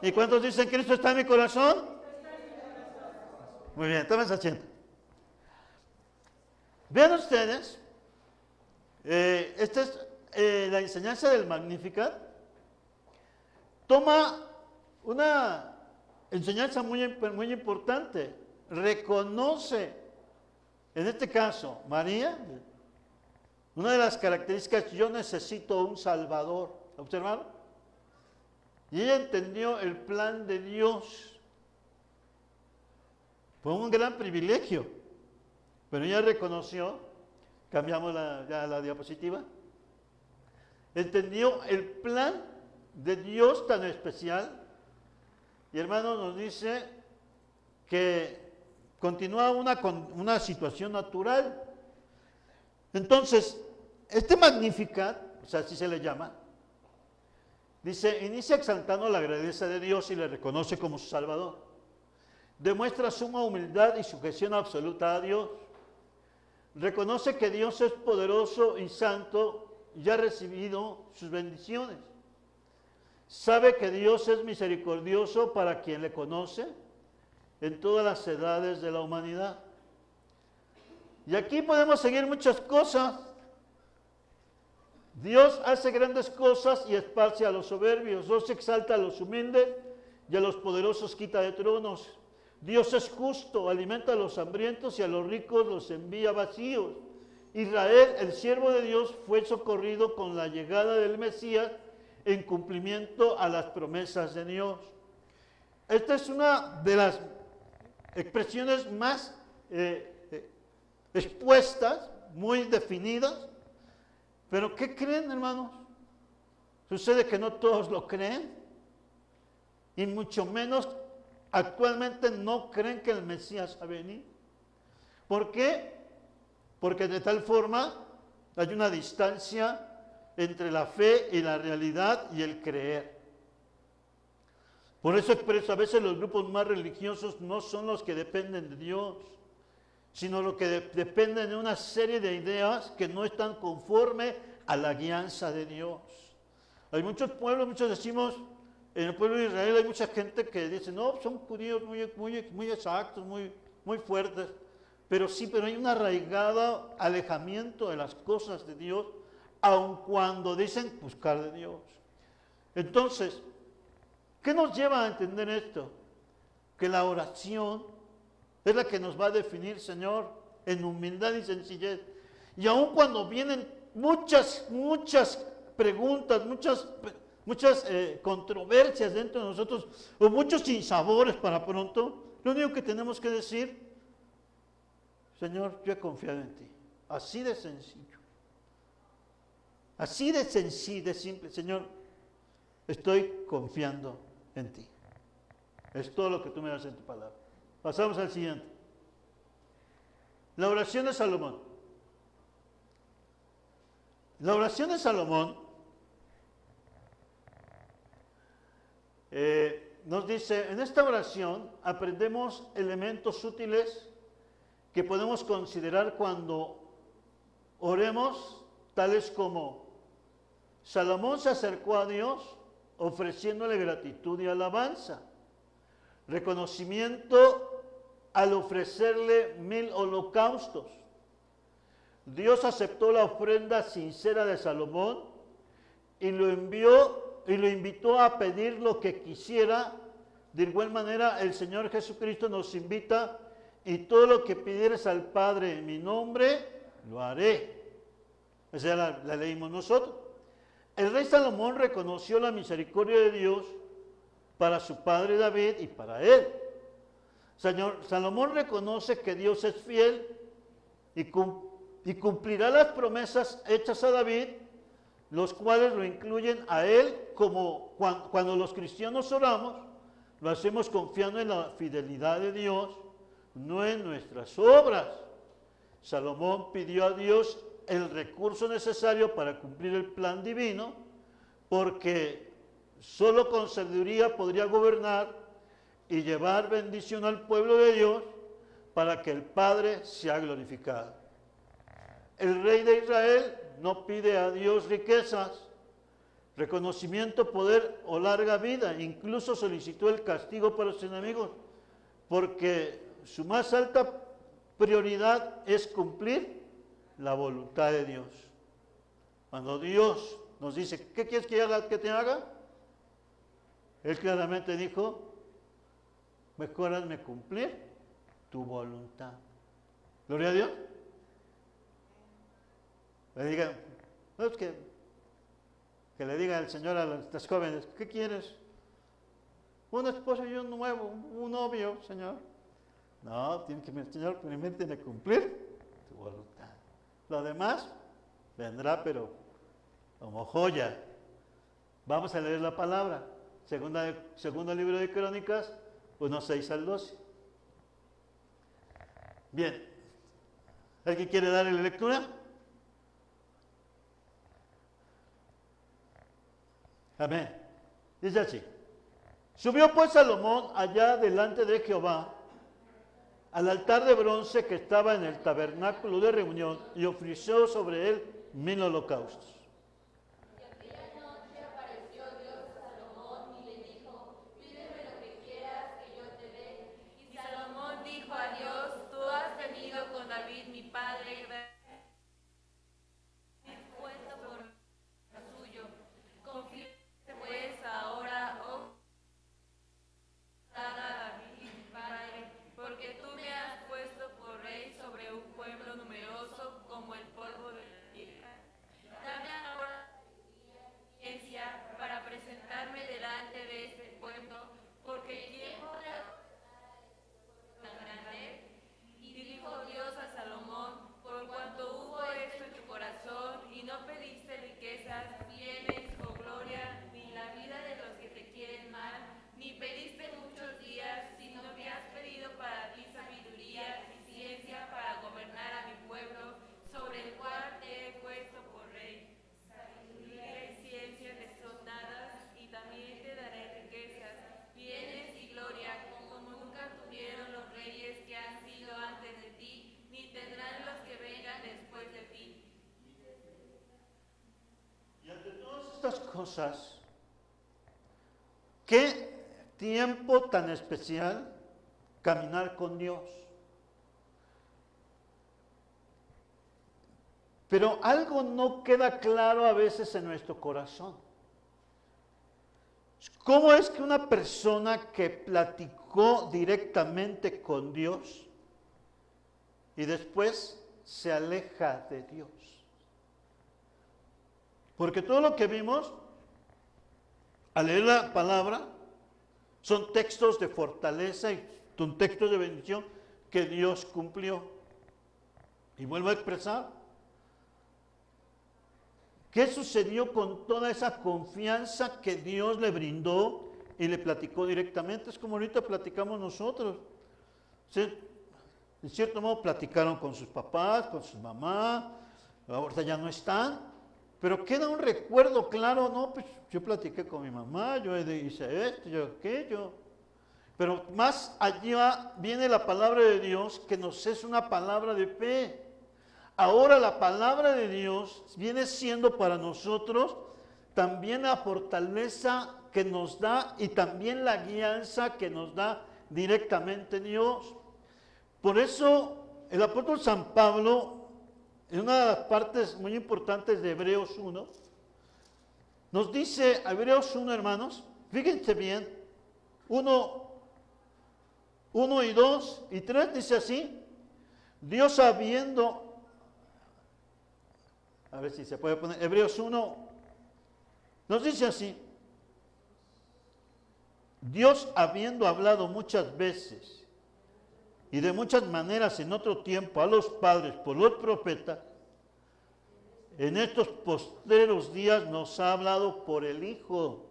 ¿Y cuántos dicen Cristo está en mi corazón? Muy bien, tomen asiento. Vean ustedes, esta es la enseñanza del Magnificat. Toma una enseñanza muy importante. Reconoce, en este caso, María, una de las características, yo necesito un Salvador. ¿Observaron? Y ella entendió el plan de Dios. Fue un gran privilegio. Pero ella reconoció, cambiamos ya la diapositiva, entendió el plan de Dios tan especial. Y hermano nos dice que continúa una situación natural. Entonces, este Magnificat, o sea, así se le llama, dice, inicia exaltando la grandeza de Dios y le reconoce como su Salvador. Demuestra suma humildad y sujeción absoluta a Dios. reconoce que Dios es poderoso y santo y ha recibido sus bendiciones. Sabe que Dios es misericordioso para quien le conoce en todas las edades de la humanidad. Y aquí podemos seguir muchas cosas. Dios hace grandes cosas y esparce a los soberbios. Dios exalta a los humildes y a los poderosos quita de tronos. Dios es justo, alimenta a los hambrientos y a los ricos los envía vacíos. Israel, el siervo de Dios, fue socorrido con la llegada del Mesías en cumplimiento a las promesas de Dios. Esta es una de las expresiones más expuestas, muy definidas. Pero ¿qué creen, hermanos? Sucede que no todos lo creen, y mucho menos actualmente no creen que el Mesías va a venir. ¿Por qué? Porque de tal forma hay una distancia entre la fe y la realidad y el creer. Por eso expreso, a veces los grupos más religiosos no son los que dependen de Dios, sino los que dependen de una serie de ideas que no están conforme a la guianza de Dios. Hay muchos pueblos, muchos decimos, en el pueblo de Israel hay mucha gente que dice, no, son judíos muy exactos, muy fuertes, pero sí, pero hay un arraigado alejamiento de las cosas de Dios, aun cuando dicen buscar de Dios. Entonces, ¿qué nos lleva a entender esto? Que la oración es la que nos va a definir, Señor, en humildad y sencillez. Y aun cuando vienen muchas preguntas, muchas controversias dentro de nosotros, o muchos sinsabores para pronto, lo único que tenemos que decir, Señor, yo he confiado en ti. Así de sencillo. Así de sencillo, de simple. Señor, estoy confiando en ti. Es todo lo que tú me das en tu palabra. Pasamos al siguiente. La oración de Salomón. La oración de Salomón nos dice, en esta oración aprendemos elementos útiles que podemos considerar cuando oremos, tales como Salomón se acercó a Dios ofreciéndole gratitud y alabanza, reconocimiento al ofrecerle 1000 holocaustos. Dios aceptó la ofrenda sincera de Salomón y lo invitó a pedir lo que quisiera. De igual manera, el Señor Jesucristo nos invita, y todo lo que pidieres al Padre en mi nombre, lo haré. Esa la leímos nosotros. El rey Salomón reconoció la misericordia de Dios para su padre David y para él. Salomón reconoce que Dios es fiel y cumplirá las promesas hechas a David, los cuales lo incluyen a él, como cuando los cristianos oramos, lo hacemos confiando en la fidelidad de Dios, no en nuestras obras. Salomón pidió a Dios el recurso necesario para cumplir el plan divino, porque solo con sabiduría podría gobernar y llevar bendición al pueblo de Dios para que el Padre sea glorificado. El rey de Israel no pide a Dios riquezas, reconocimiento, poder o larga vida. Incluso solicitó el castigo para sus enemigos, porque su más alta prioridad es cumplir la voluntad de Dios. Cuando Dios nos dice, ¿qué quieres que te haga? Él claramente dijo, mejor hazme cumplir tu voluntad. Gloria a Dios. Le digan, no es que le diga el Señor a las jóvenes, ¿qué quieres? Un esposo y un nuevo, un novio, Señor. No, tiene que el Señor primero tiene que cumplir tu voluntad. Lo demás vendrá, pero como joya. Vamos a leer la palabra. Segundo libro de Crónicas, 1:6 al 12. Bien. ¿Alguien quiere darle la lectura? Amén. Dice así. Subió pues Salomón allá delante de Jehová al altar de bronce que estaba en el tabernáculo de reunión y ofreció sobre él 1000 holocaustos. Cosas, qué tiempo tan especial caminar con Dios. Pero algo no queda claro a veces en nuestro corazón. ¿Cómo es que una persona que platicó directamente con Dios y después se aleja de Dios? Porque todo lo que vimos al leer la palabra son textos de fortaleza y son textos de bendición que Dios cumplió. Y vuelvo a expresar, ¿qué sucedió con toda esa confianza que Dios le brindó y le platicó directamente? Es como ahorita platicamos nosotros. ¿Sí? En cierto modo platicaron con sus papás, con sus mamás, ahorita ya no están. Pero queda un recuerdo claro, no, pues yo platiqué con mi mamá, yo hice esto, yo aquello. Pero más allá viene la palabra de Dios, que nos es una palabra de fe. Ahora la palabra de Dios viene siendo para nosotros también la fortaleza que nos da y también la guianza que nos da directamente Dios. Por eso el apóstol San Pablo, en una de las partes muy importantes de Hebreos 1, nos dice, Hebreos 1, hermanos, fíjense bien, 1 y 2 y 3 dice así, Dios habiendo, a ver si se puede poner, Hebreos 1, nos dice así, Dios habiendo hablado muchas veces y de muchas maneras en otro tiempo a los padres por los profetas, en estos postreros días nos ha hablado por el Hijo,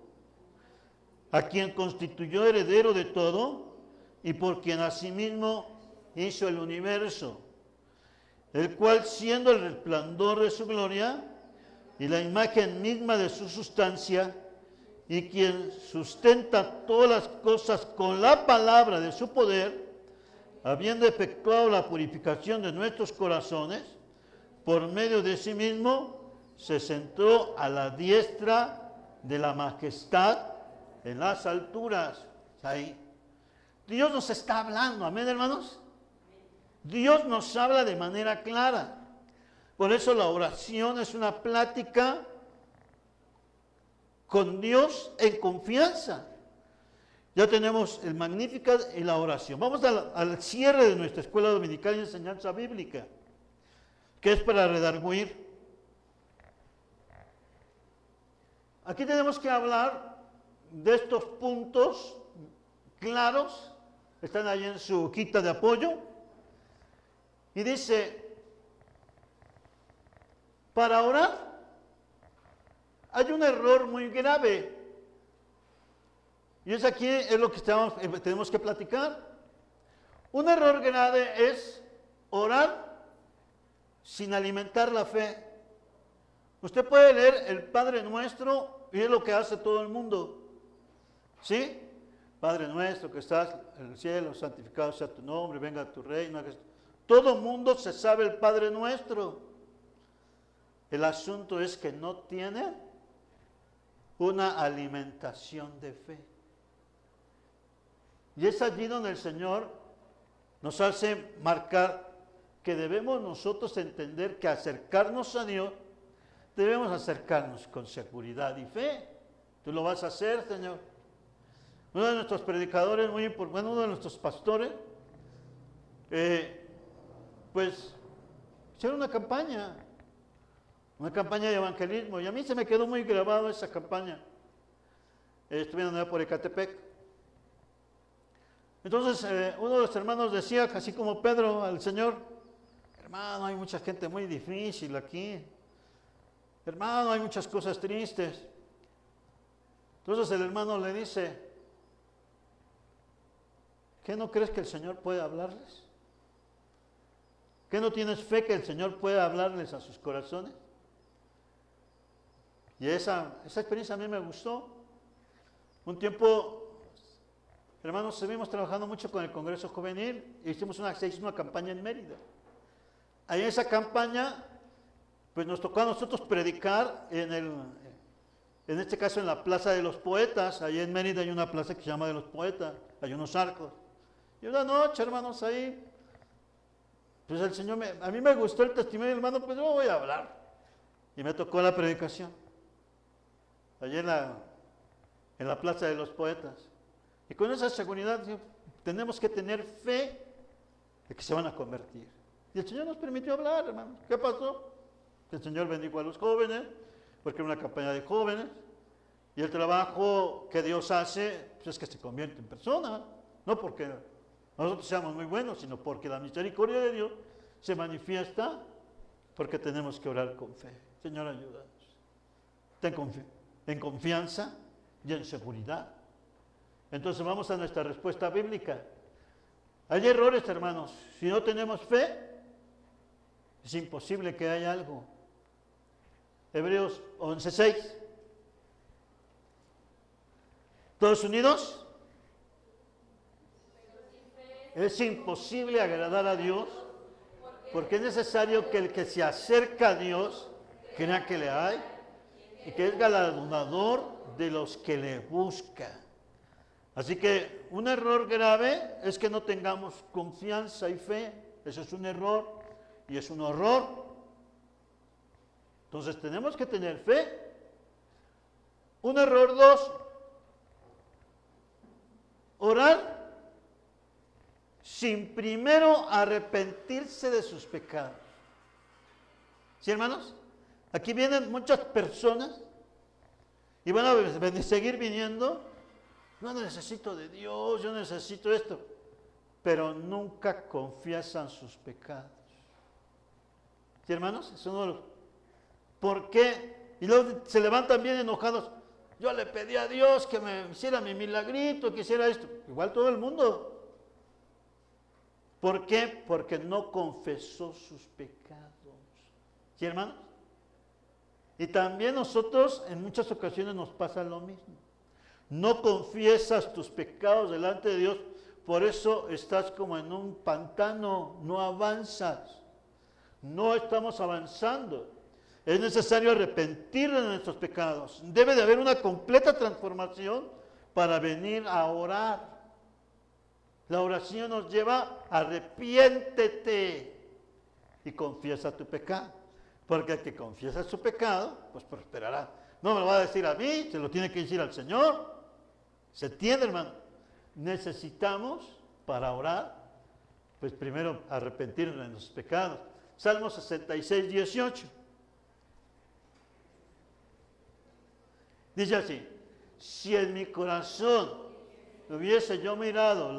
a quien constituyó heredero de todo y por quien asimismo hizo el universo, el cual siendo el resplandor de su gloria y la imagen misma de su sustancia, y quien sustenta todas las cosas con la palabra de su poder, habiendo efectuado la purificación de nuestros corazones, por medio de sí mismo, se sentó a la diestra de la majestad en las alturas. Ahí. Dios nos está hablando, amén, hermanos. Dios nos habla de manera clara. Por eso la oración es una plática con Dios en confianza. Ya tenemos el Magnificat y la oración. Vamos al cierre de nuestra escuela dominical de enseñanza bíblica, que es para redarguir. Aquí tenemos que hablar de estos puntos claros, están ahí en su hojita de apoyo, y dice, para orar hay un error muy grave. Y es aquí es lo que tenemos que platicar. Un error grave es orar sin alimentar la fe. Usted puede leer el Padre Nuestro y es lo que hace todo el mundo. ¿Sí? Padre nuestro que estás en el cielo, santificado sea tu nombre, venga tu reino. Todo mundo se sabe el Padre nuestro. El asunto es que no tienen una alimentación de fe. Y es allí donde el Señor nos hace marcar que debemos nosotros entender que acercarnos a Dios, debemos acercarnos con seguridad y fe. Tú lo vas a hacer, Señor. Uno de nuestros predicadores, muy importante, uno de nuestros pastores, pues hicieron una campaña de evangelismo, y a mí se me quedó muy grabado esa campaña. Estuvieron allá por Ecatepec. Entonces, uno de los hermanos decía, así como Pedro al Señor: hermano, hay mucha gente muy difícil aquí. Hermano, hay muchas cosas tristes. Entonces el hermano le dice: ¿qué no crees que el Señor puede hablarles? ¿Qué no tienes fe que el Señor pueda hablarles a sus corazones? Y esa experiencia a mí me gustó. Un tiempo, hermanos, seguimos trabajando mucho con el Congreso Juvenil y hicimos una campaña en Mérida. Ahí en esa campaña, pues nos tocó a nosotros predicar en este caso en la Plaza de los Poetas. Ahí en Mérida hay una plaza que se llama de los Poetas, hay unos arcos. Y una noche, hermanos, ahí, pues el Señor, a mí me gustó el testimonio, hermano, pues yo voy a hablar. Y me tocó la predicación, allí en la Plaza de los Poetas. Y con esa seguridad, tenemos que tener fe de que se van a convertir. Y el Señor nos permitió hablar, hermanos. ¿Qué pasó? El Señor bendijo a los jóvenes, porque era una campaña de jóvenes, y el trabajo que Dios hace, pues es que se convierte en persona, no porque nosotros seamos muy buenos, sino porque la misericordia de Dios se manifiesta, porque tenemos que orar con fe. Señor, ayúdanos. En confianza y en seguridad. Entonces vamos a nuestra respuesta bíblica. Hay errores, hermanos. Si no tenemos fe, es imposible que haya algo. Hebreos 11:6. ¿Todos unidos? Es imposible agradar a Dios, porque es necesario que el que se acerca a Dios crea que le hay y que es galardonador de los que le buscan. Así que un error grave es que no tengamos confianza y fe. Eso es un error y es un horror. Entonces tenemos que tener fe. Un error 2, orar sin primero arrepentirse de sus pecados. ¿Sí, hermanos? Aquí vienen muchas personas y van a seguir viniendo. Yo necesito de Dios, yo necesito esto, pero nunca confiesan sus pecados. ¿Sí, hermanos? Eso no lo... ¿Por qué? Y luego se levantan bien enojados. Yo le pedí a Dios que me hiciera mi milagrito, que hiciera esto. Igual todo el mundo. ¿Por qué? Porque no confesó sus pecados. ¿Sí, hermanos? Y también nosotros en muchas ocasiones nos pasa lo mismo. No confiesas tus pecados delante de Dios, por eso estás como en un pantano, no avanzas. No estamos avanzando. Es necesario arrepentirnos de nuestros pecados. Debe de haber una completa transformación para venir a orar. La oración nos lleva a arrepiéntete y confiesa tu pecado. Porque el que confiesa su pecado, pues prosperará. No me lo va a decir a mí, se lo tiene que decir al Señor. ¿Se entiende, hermano? Necesitamos, para orar, pues primero arrepentirnos de nuestros pecados. Salmo 66, 18. Dice así: si en mi corazón hubiese yo mirado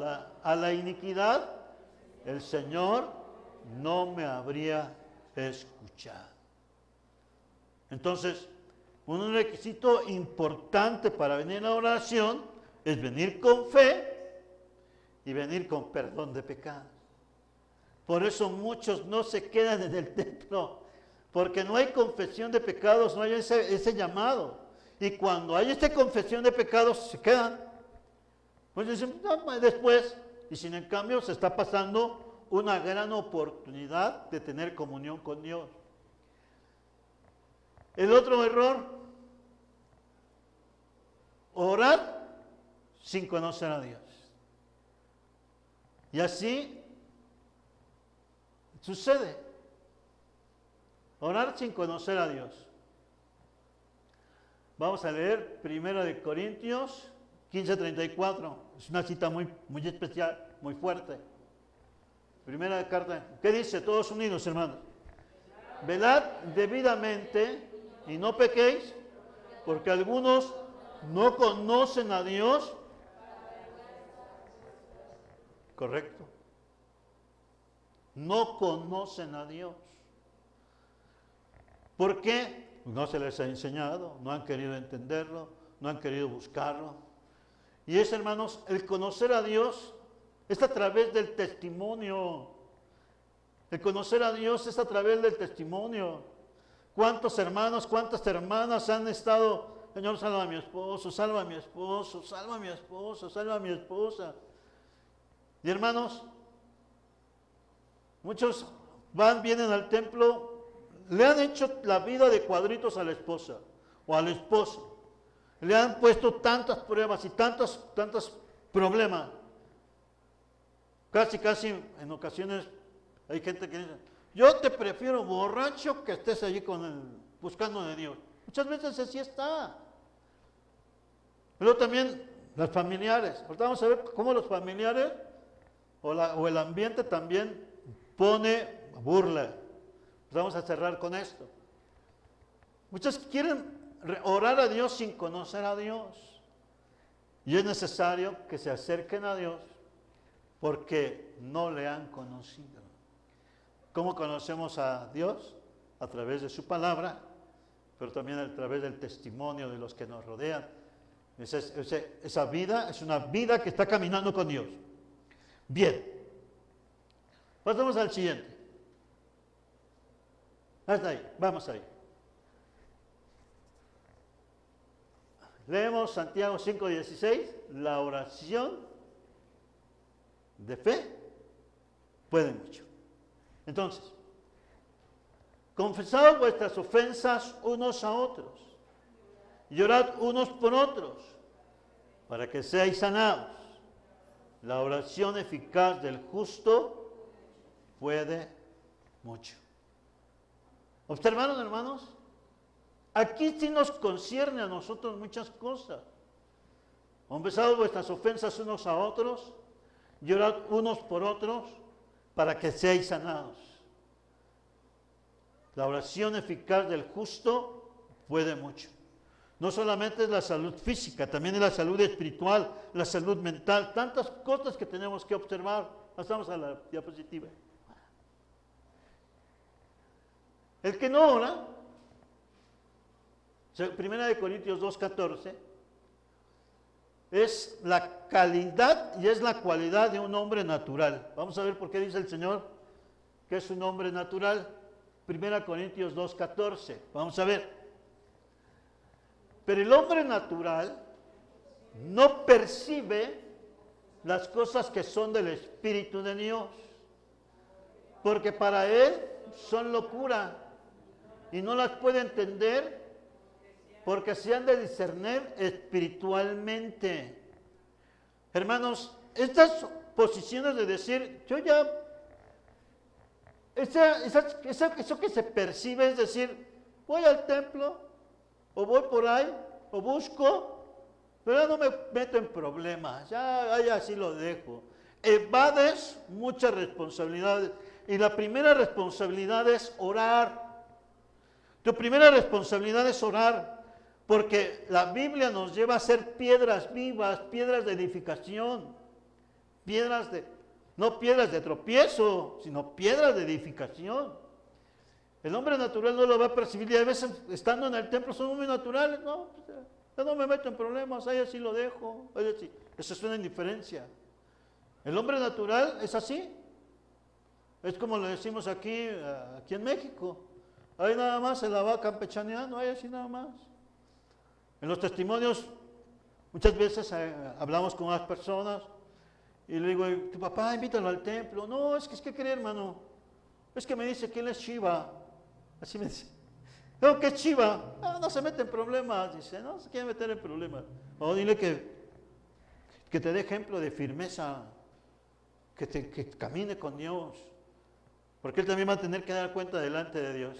a la iniquidad, el Señor no me habría escuchado. Entonces, un requisito importante para venir a la oración es venir con fe y venir con perdón de pecados. Por eso muchos no se quedan en el templo, porque no hay confesión de pecados, no hay ese llamado. Y cuando hay esta confesión de pecados, se quedan. Pues dicen, no, después, y sin en cambio se está pasando una gran oportunidad de tener comunión con Dios. El otro error, orar sin conocer a Dios. Y así sucede. Orar sin conocer a Dios. Vamos a leer 1 Corintios 15:34. Es una cita muy especial, muy fuerte. Primera carta. ¿Qué dice? Todos unidos, hermanos. Velad debidamente y no pequéis, porque algunos no conocen a Dios. Correcto. No conocen a Dios. ¿Por qué? No se les ha enseñado, no han querido entenderlo, no han querido buscarlo. Y es, hermanos, el conocer a Dios es a través del testimonio. El conocer a Dios es a través del testimonio. ¿Cuántos hermanos, cuántas hermanas han estado, Señor, salva a mi esposo, salva a mi esposo, salva a mi esposo, salva a mi esposa? Y hermanos, muchos vienen al templo, le han hecho la vida de cuadritos a la esposa o al esposo. Le han puesto tantas pruebas y tantos problemas. Casi en ocasiones hay gente que dice, yo te prefiero borracho que estés allí buscando de Dios. Muchas veces así está. Pero también las familiares. Ahorita vamos a ver cómo los familiares o el ambiente también pone burla. Vamos a cerrar con esto. Muchos quieren orar a Dios sin conocer a Dios. Y es necesario que se acerquen a Dios porque no le han conocido. ¿Cómo conocemos a Dios? A través de su palabra, pero también a través del testimonio de los que nos rodean. Esa vida es una vida que está caminando con Dios. Bien. Pasamos al siguiente. Hasta ahí, vamos ahí. Leemos Santiago 5:16, la oración de fe puede mucho. Entonces, confesad vuestras ofensas unos a otros, y orad unos por otros, para que seáis sanados. La oración eficaz del justo puede mucho. ¿Observaron, hermanos? Aquí sí nos concierne a nosotros muchas cosas. Confesad vuestras ofensas unos a otros, y orad unos por otros, para que seáis sanados. La oración eficaz del justo puede mucho. No solamente es la salud física, también es la salud espiritual, la salud mental, tantas cosas que tenemos que observar. Pasamos a la diapositiva. El que no ora, 1 Corintios 2:14, es la calidad y es la cualidad de un hombre natural. Vamos a ver por qué dice el Señor que es un hombre natural. 1 Corintios 2:14, vamos a ver. Pero el hombre natural no percibe las cosas que son del Espíritu de Dios, porque para él son locura y no las puede entender porque se han de discernir espiritualmente. Hermanos, estas posiciones de decir, yo ya, eso que se percibe, es decir, voy al templo, o voy por ahí, o busco, pero ya no me meto en problemas, ya así lo dejo. Evades muchas responsabilidades, y la primera responsabilidad es orar. Tu primera responsabilidad es orar, porque la Biblia nos lleva a ser piedras vivas, piedras de edificación, no piedras de tropiezo, sino piedras de edificación. El hombre natural no lo va a percibir, y a veces estando en el templo son muy naturales, no, yo no me meto en problemas, ahí así lo dejo, así. Eso es una indiferencia. El hombre natural es así, es como lo decimos aquí en México, ahí nada más se la va campechaneando, ahí así nada más. En los testimonios Muchas veces hablamos con las personas y le digo, tu papá, invítalo al templo. No, es que cree, hermano. Es que me dice que él es Shiva. Así me dice. No, ¿qué es Shiva? No se mete en problemas. Dice, no se quiere meter en problemas. O dile que te dé ejemplo de firmeza, que camine con Dios. Porque él también va a tener que dar cuenta delante de Dios.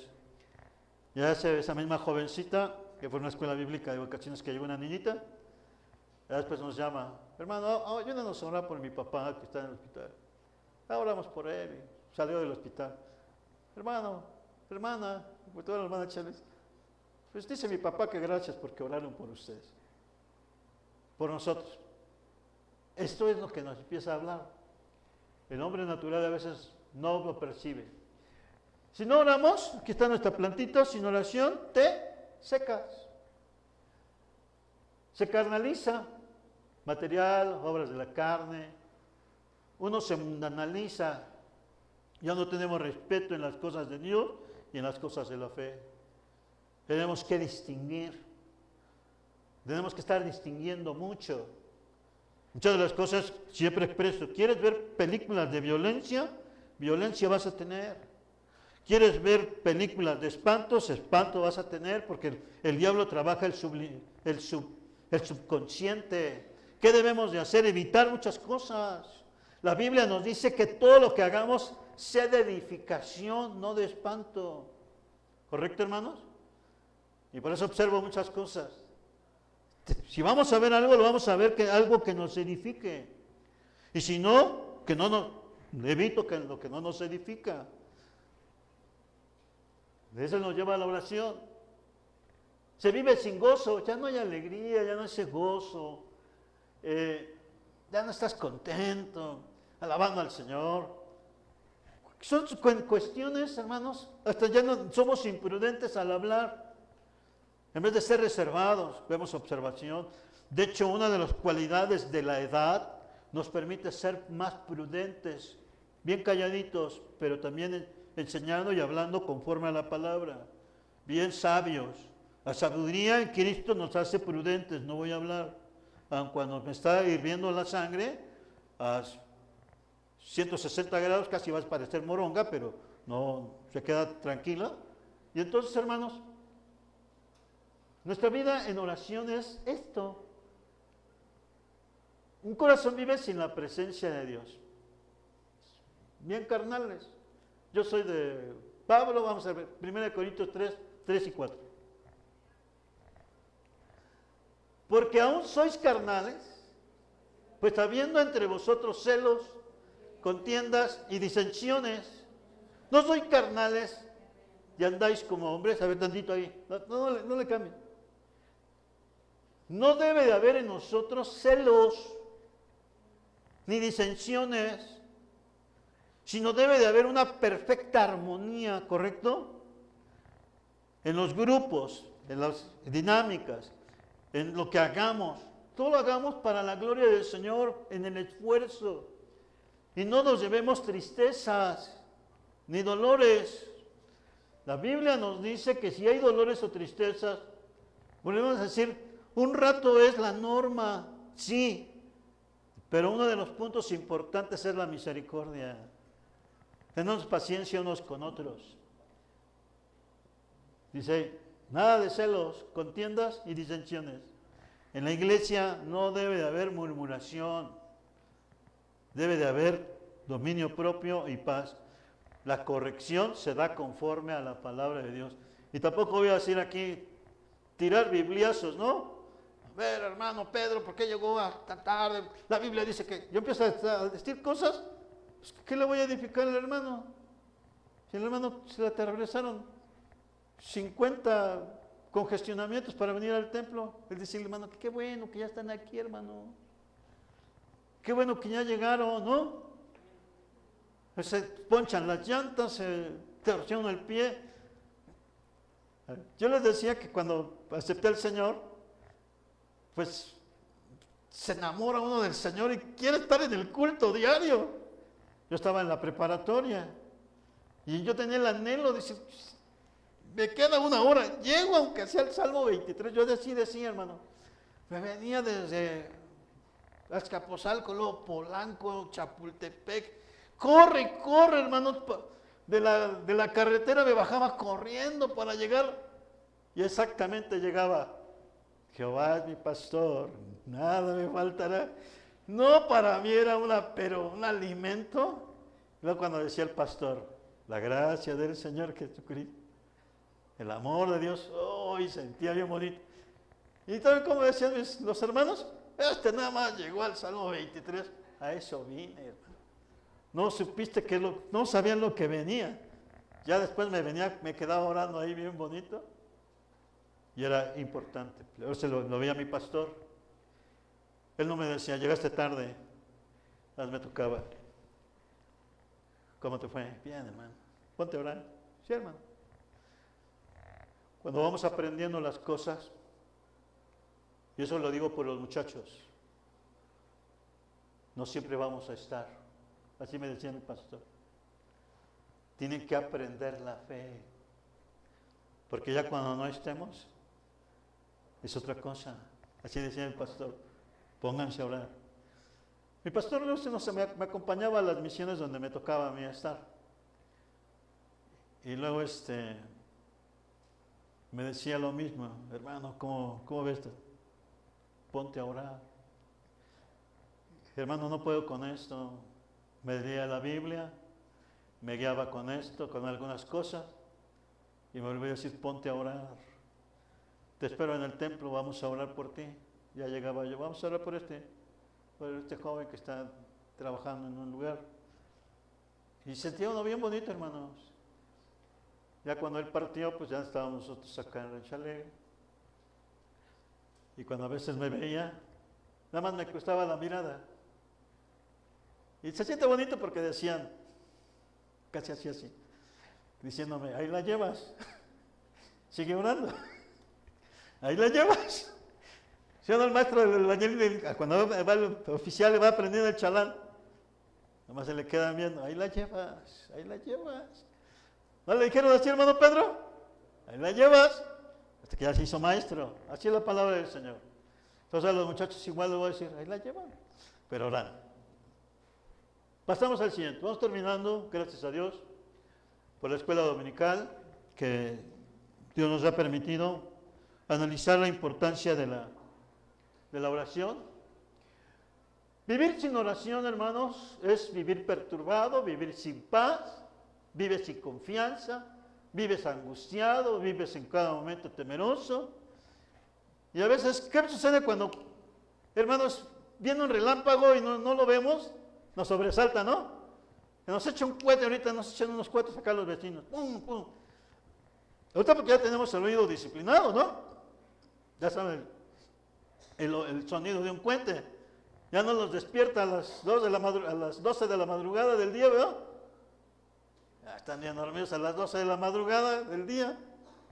Ya esa misma jovencita, que fue a una escuela bíblica de vacaciones que llegó una niñita, ya después nos llama, hermano, ayúdanos a orar por mi papá que está en el hospital. Oramos por él, y salió del hospital. Hermano, hermana, toda la hermana Chávez, pues dice mi papá que gracias porque oraron por ustedes, por nosotros. Esto es lo que nos empieza a hablar. El hombre natural a veces no lo percibe. Si no oramos, aquí está nuestra plantita, sin oración te secas. Se carnaliza, material, obras de la carne. Uno se mundanaliza. Ya no tenemos respeto en las cosas de Dios y en las cosas de la fe. Tenemos que distinguir. Tenemos que estar distinguiendo mucho. Muchas de las cosas siempre expreso. ¿Quieres ver películas de violencia? Violencia vas a tener. ¿Quieres ver películas de espantos? Espanto vas a tener, porque el diablo trabaja el subconsciente. ¿Qué debemos de hacer? Evitar muchas cosas. La Biblia nos dice que todo lo que hagamos sea de edificación, no de espanto. ¿Correcto, hermanos? Y por eso observo muchas cosas. Si vamos a ver algo, lo vamos a ver que algo que nos edifique. Y si no, que no nos evito que lo que no nos edifica. De eso nos lleva a la oración. Se vive sin gozo, ya no hay alegría, ya no hay ese gozo, ya no estás contento, alabando al Señor. Son cuestiones, hermanos, hasta ya no somos imprudentes al hablar. En vez de ser reservados, vemos observación. De hecho, una de las cualidades de la edad nos permite ser más prudentes, bien calladitos, pero también enseñando y hablando conforme a la palabra, bien sabios. La sabiduría en Cristo nos hace prudentes, no voy a hablar. Aun cuando me está hirviendo la sangre, a 160 grados casi va a parecer moronga, pero no se queda tranquila. Y entonces, hermanos, nuestra vida en oración es esto. Un corazón vive sin la presencia de Dios. Bien carnales. Yo soy de Pablo, vamos a ver, 1 Corintios 3 y 4. Porque aún sois carnales, pues habiendo entre vosotros celos, contiendas y disensiones, no sois carnales y andáis como hombres. A ver tantito ahí, no le cambien. No debe de haber en nosotros celos ni disensiones, sino debe de haber una perfecta armonía, ¿correcto? En los grupos, en las dinámicas, en lo que hagamos. Todo lo hagamos para la gloria del Señor, en el esfuerzo. Y no nos llevemos tristezas ni dolores. La Biblia nos dice que si hay dolores o tristezas, volvemos a decir, un rato es la norma, sí, pero uno de los puntos importantes es la misericordia. Tenemos paciencia unos con otros. Dice, nada de celos, contiendas y disensiones. En la iglesia no debe de haber murmuración, debe de haber dominio propio y paz. La corrección se da conforme a la palabra de Dios. Y tampoco voy a decir aquí, tirar bibliazos, ¿no? A ver, hermano Pedro, ¿por qué llegó tan tarde? La Biblia dice que yo empiezo a decir cosas, pues, ¿qué le voy a edificar al hermano? Si el hermano se le atravesaron 50 congestionamientos para venir al templo, él dice, hermano, qué bueno que ya están aquí, hermano. Qué bueno que ya llegaron, ¿no? Se ponchan las llantas, se torciona el pie. Yo les decía que cuando acepté al Señor, pues se enamora uno del Señor y quiere estar en el culto diario. Yo estaba en la preparatoria y yo tenía el anhelo de decir, me queda una hora, llego aunque sea el Salmo 23. Yo así decía, hermano, Me venía desde Azcapotzalco, luego Polanco, Chapultepec. Corre, corre, hermanos. De la carretera me bajaba corriendo para llegar. Y exactamente llegaba. Jehová es mi pastor, nada me faltará. No, para mí era un alimento. Luego cuando decía el pastor, la gracia del Señor Jesucristo, el amor de Dios, y sentía bien bonito. Y también como decían los hermanos, nada más llegó al Salmo 23, a eso vine, hermano. No supiste no sabían lo que venía. Ya después me quedaba orando ahí bien bonito. Y era importante. Luego se lo veía mi pastor. Él no me decía, llegaste tarde. Más me tocaba. ¿Cómo te fue? Bien, hermano. Ponte a orar. Sí, hermano. Cuando vamos aprendiendo las cosas, y eso lo digo por los muchachos, no siempre vamos a estar. Así me decía mi pastor. Tienen que aprender la fe. Porque ya cuando no estemos, es otra cosa. Así decía el pastor. Pónganse a orar. Mi pastor no sé, me acompañaba a las misiones donde me tocaba a mí estar. Y luego me decía lo mismo. Hermano, ¿cómo ves esto? Ponte a orar. Hermano, no puedo con esto. Me leía la Biblia, me guiaba con esto, con algunas cosas, y me volvía a decir, ponte a orar. Te espero en el templo, vamos a orar por ti. Ya llegaba yo, vamos a orar por este joven que está trabajando en un lugar. Y sentía uno bien bonito, hermanos. Ya cuando él partió, pues ya estábamos nosotros acá en Rancho Alegre. Y cuando a veces me veía, nada más me costaba la mirada. Y se siente bonito porque decían, casi así, diciéndome, ahí la llevas, sigue orando, ahí la llevas. Si no, el maestro del albañil, cuando va el oficial le va aprendiendo el chalán, nomás se le quedan viendo, ahí la llevas, ahí la llevas. ¿No le dijeron así, hermano Pedro? Ahí la llevas, hasta que ya se hizo maestro. Así es la palabra del Señor. Entonces a los muchachos igual les voy a decir, ahí la llevan, pero orando. Pasamos al siguiente. Vamos terminando, gracias a Dios, por la escuela dominical, que Dios nos ha permitido analizar la importancia de la oración. Vivir sin oración, hermanos, es vivir perturbado, vivir sin paz, vives sin confianza, vives angustiado, vives en cada momento temeroso. Y a veces, ¿qué sucede cuando, hermanos, viene un relámpago y no lo vemos? Nos sobresalta, ¿no? Nos echa un cohete ahorita, nos echan unos cohetes acá los vecinos. ¡Pum, pum! Ahorita porque ya tenemos el oído disciplinado, ¿no? Ya saben el sonido de un cohete. Ya no los despierta a las 12 de la madrugada del día, ¿verdad? Ya están bien dormidos a las 12 de la madrugada del día.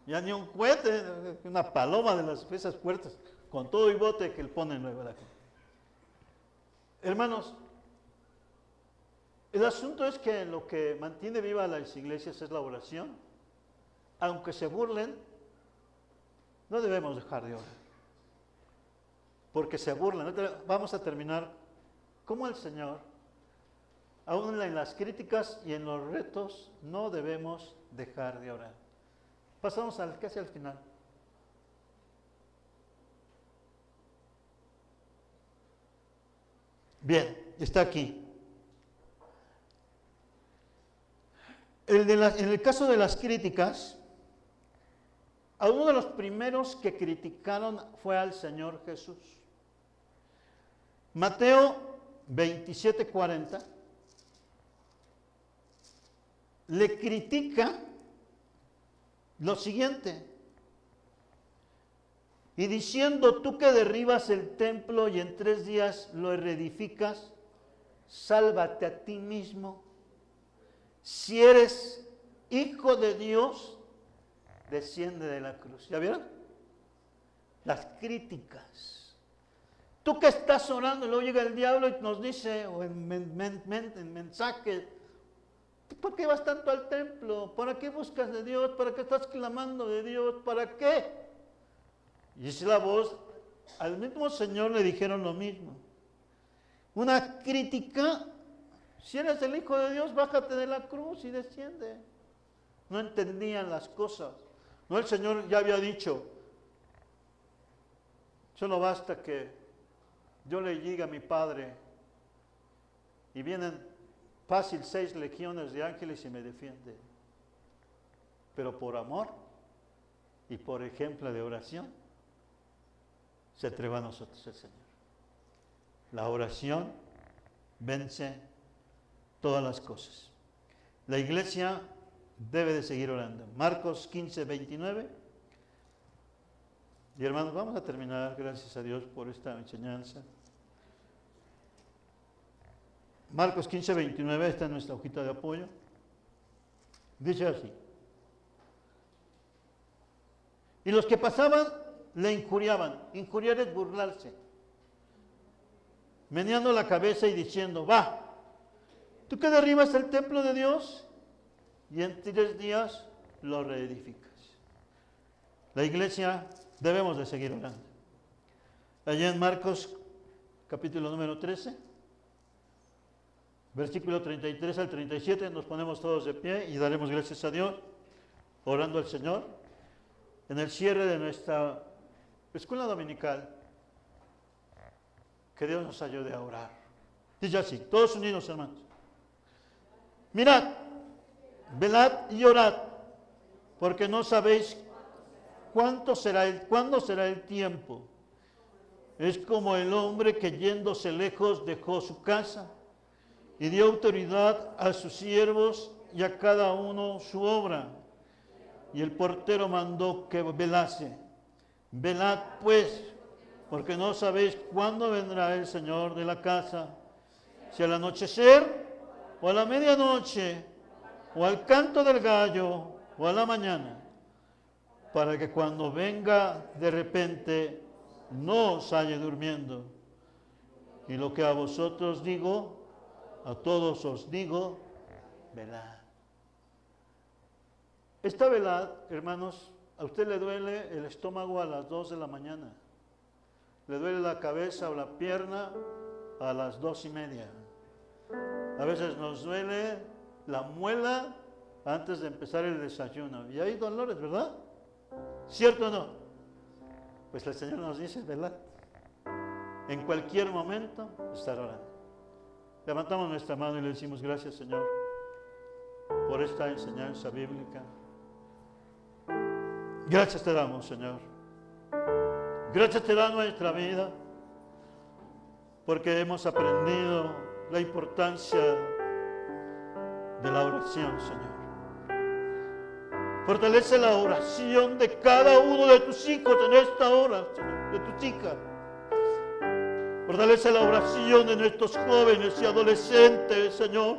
Ya ni un cohete, una paloma de esas puertas, con todo y bote que le ponen luego. Hermanos, el asunto es que lo que mantiene viva las iglesias es la oración. Aunque se burlen, no debemos dejar de orar. Porque se burlan. Vamos a terminar como el Señor, aún en las críticas y en los retos, no debemos dejar de orar. Pasamos casi al final. Bien, está aquí. En el caso de las críticas, a uno de los primeros que criticaron fue al Señor Jesús. Mateo 27:40 le critica lo siguiente, y diciendo, tú que derribas el templo y en 3 días lo reedificas, sálvate a ti mismo. Si eres hijo de Dios, desciende de la cruz. ¿Ya vieron? Las críticas. Tú que estás orando, y luego llega el diablo y nos dice, o en mensaje, ¿por qué vas tanto al templo? ¿Para qué buscas de Dios? ¿Para qué estás clamando de Dios? ¿Para qué? Y es la voz al mismo Señor le dijeron lo mismo. Una crítica: si eres el Hijo de Dios, bájate de la cruz y desciende. No entendían las cosas. No, el Señor ya había dicho: solo basta que yo le diga a mi Padre, y vienen fácil 6 legiones de ángeles y me defienden. Pero por amor y por ejemplo de oración, se entregó a nosotros el Señor. La oración vence todas las cosas. La iglesia debe de seguir orando. Marcos 15, 29. Y hermanos, vamos a terminar, gracias a Dios por esta enseñanza. Marcos 15, 29, esta es nuestra hojita de apoyo. Dice así: y los que pasaban le injuriaban. Injuriar es burlarse, meneando la cabeza y diciendo: va, tú que derribas el templo de Dios y en 3 días lo reedificas. La iglesia debemos de seguir orando. Allá en Marcos capítulo número 13, versículo 33 al 37, nos ponemos todos de pie y daremos gracias a Dios, orando al Señor, en el cierre de nuestra escuela dominical. Que Dios nos ayude a orar. Dice así, todos unidos, hermanos: mirad, velad y orad, porque no sabéis cuándo será el tiempo. Es como el hombre que yéndose lejos dejó su casa y dio autoridad a sus siervos y a cada uno su obra. Y el portero mandó que velase. Velad pues, porque no sabéis cuándo vendrá el Señor de la casa, si al anochecer, o a la medianoche, o al canto del gallo, o a la mañana, para que cuando venga de repente no os halle durmiendo. Y lo que a vosotros digo, a todos os digo: velad. Esta velad, hermanos, a usted le duele el estómago a las 2 de la mañana, le duele la cabeza o la pierna a las 2:30. A veces nos duele la muela antes de empezar el desayuno. Y hay dolores, ¿verdad? ¿Cierto o no? Pues el Señor nos dice: velad. En cualquier momento estar orando. Levantamos nuestra mano y le decimos: gracias, Señor, por esta enseñanza bíblica. Gracias te damos, Señor. Gracias te da nuestra vida, porque hemos aprendido la importancia de la oración, Señor. Fortalece la oración de cada uno de tus hijos en esta hora, Señor, de tus hijas. Fortalece la oración de nuestros jóvenes y adolescentes, Señor,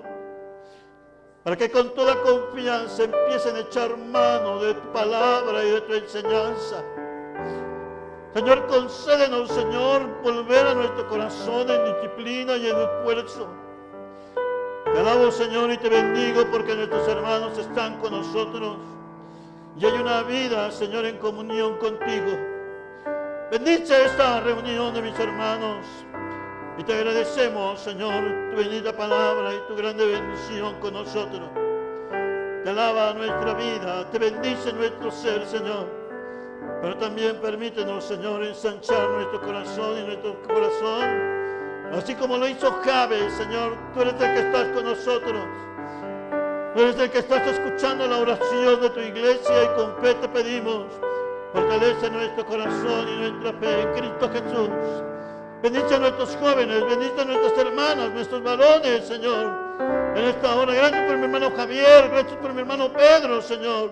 para que con toda confianza empiecen a echar mano de tu palabra y de tu enseñanza. Señor, concédenos, Señor, volver a nuestro corazón en disciplina y en esfuerzo. Te alabo, Señor, y te bendigo porque nuestros hermanos están con nosotros y hay una vida, Señor, en comunión contigo. Bendice esta reunión de mis hermanos y te agradecemos, Señor, tu bendita palabra y tu grande bendición con nosotros. Te alaba nuestra vida, te bendice nuestro ser, Señor, pero también permítenos, Señor, ensanchar nuestro corazón y nuestro corazón, así como lo hizo Jabes, Señor. Tú eres el que estás con nosotros, tú eres el que estás escuchando la oración de tu iglesia, y con fe te pedimos: fortalece nuestro corazón y nuestra fe en Cristo Jesús. Bendice a nuestros jóvenes, bendice a nuestras hermanas, nuestros varones, Señor, en esta hora. Gracias por mi hermano Javier, gracias por mi hermano Pedro, Señor.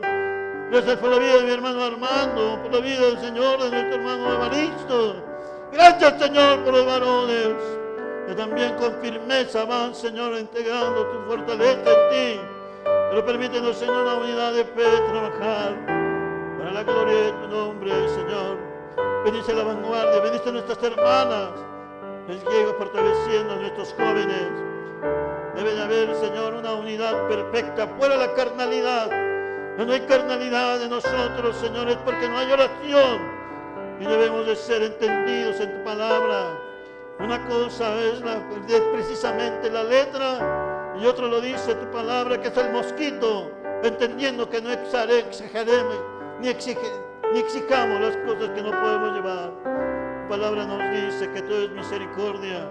Gracias por la vida de mi hermano Armando, por la vida del Señor de nuestro hermano Evaristo. Gracias, Señor, por los varones que también con firmeza van, Señor, integrando tu fortaleza en ti. Pero permítenos, Señor, la unidad de fe trabajar para la gloria de tu nombre, Señor. Bendice la vanguardia, bendice a nuestras hermanas. Les llego fortaleciendo a nuestros jóvenes. Debe de haber, Señor, una unidad perfecta, fuera la carnalidad. No hay carnalidad de nosotros, Señor, es porque no hay oración. y debemos de ser entendidos en tu palabra. Una cosa es precisamente la letra y otro lo dice tu palabra, que es el mosquito, entendiendo que no exageremos ni exijamos las cosas que no podemos llevar. Tu palabra nos dice que todo es misericordia,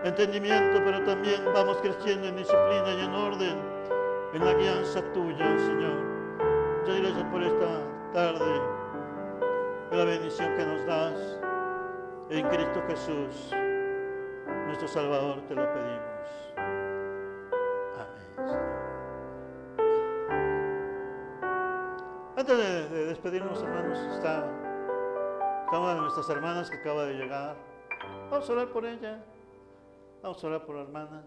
entendimiento, pero también vamos creciendo en disciplina y en orden, en la guianza tuya, Señor. Muchas gracias por esta tarde, por la bendición que nos das. En Cristo Jesús, nuestro Salvador, te lo pedimos. Amén. Antes de despedirnos, hermanos, está una de nuestras hermanas que acaba de llegar. Vamos a orar por ella. Vamos a orar por la hermana.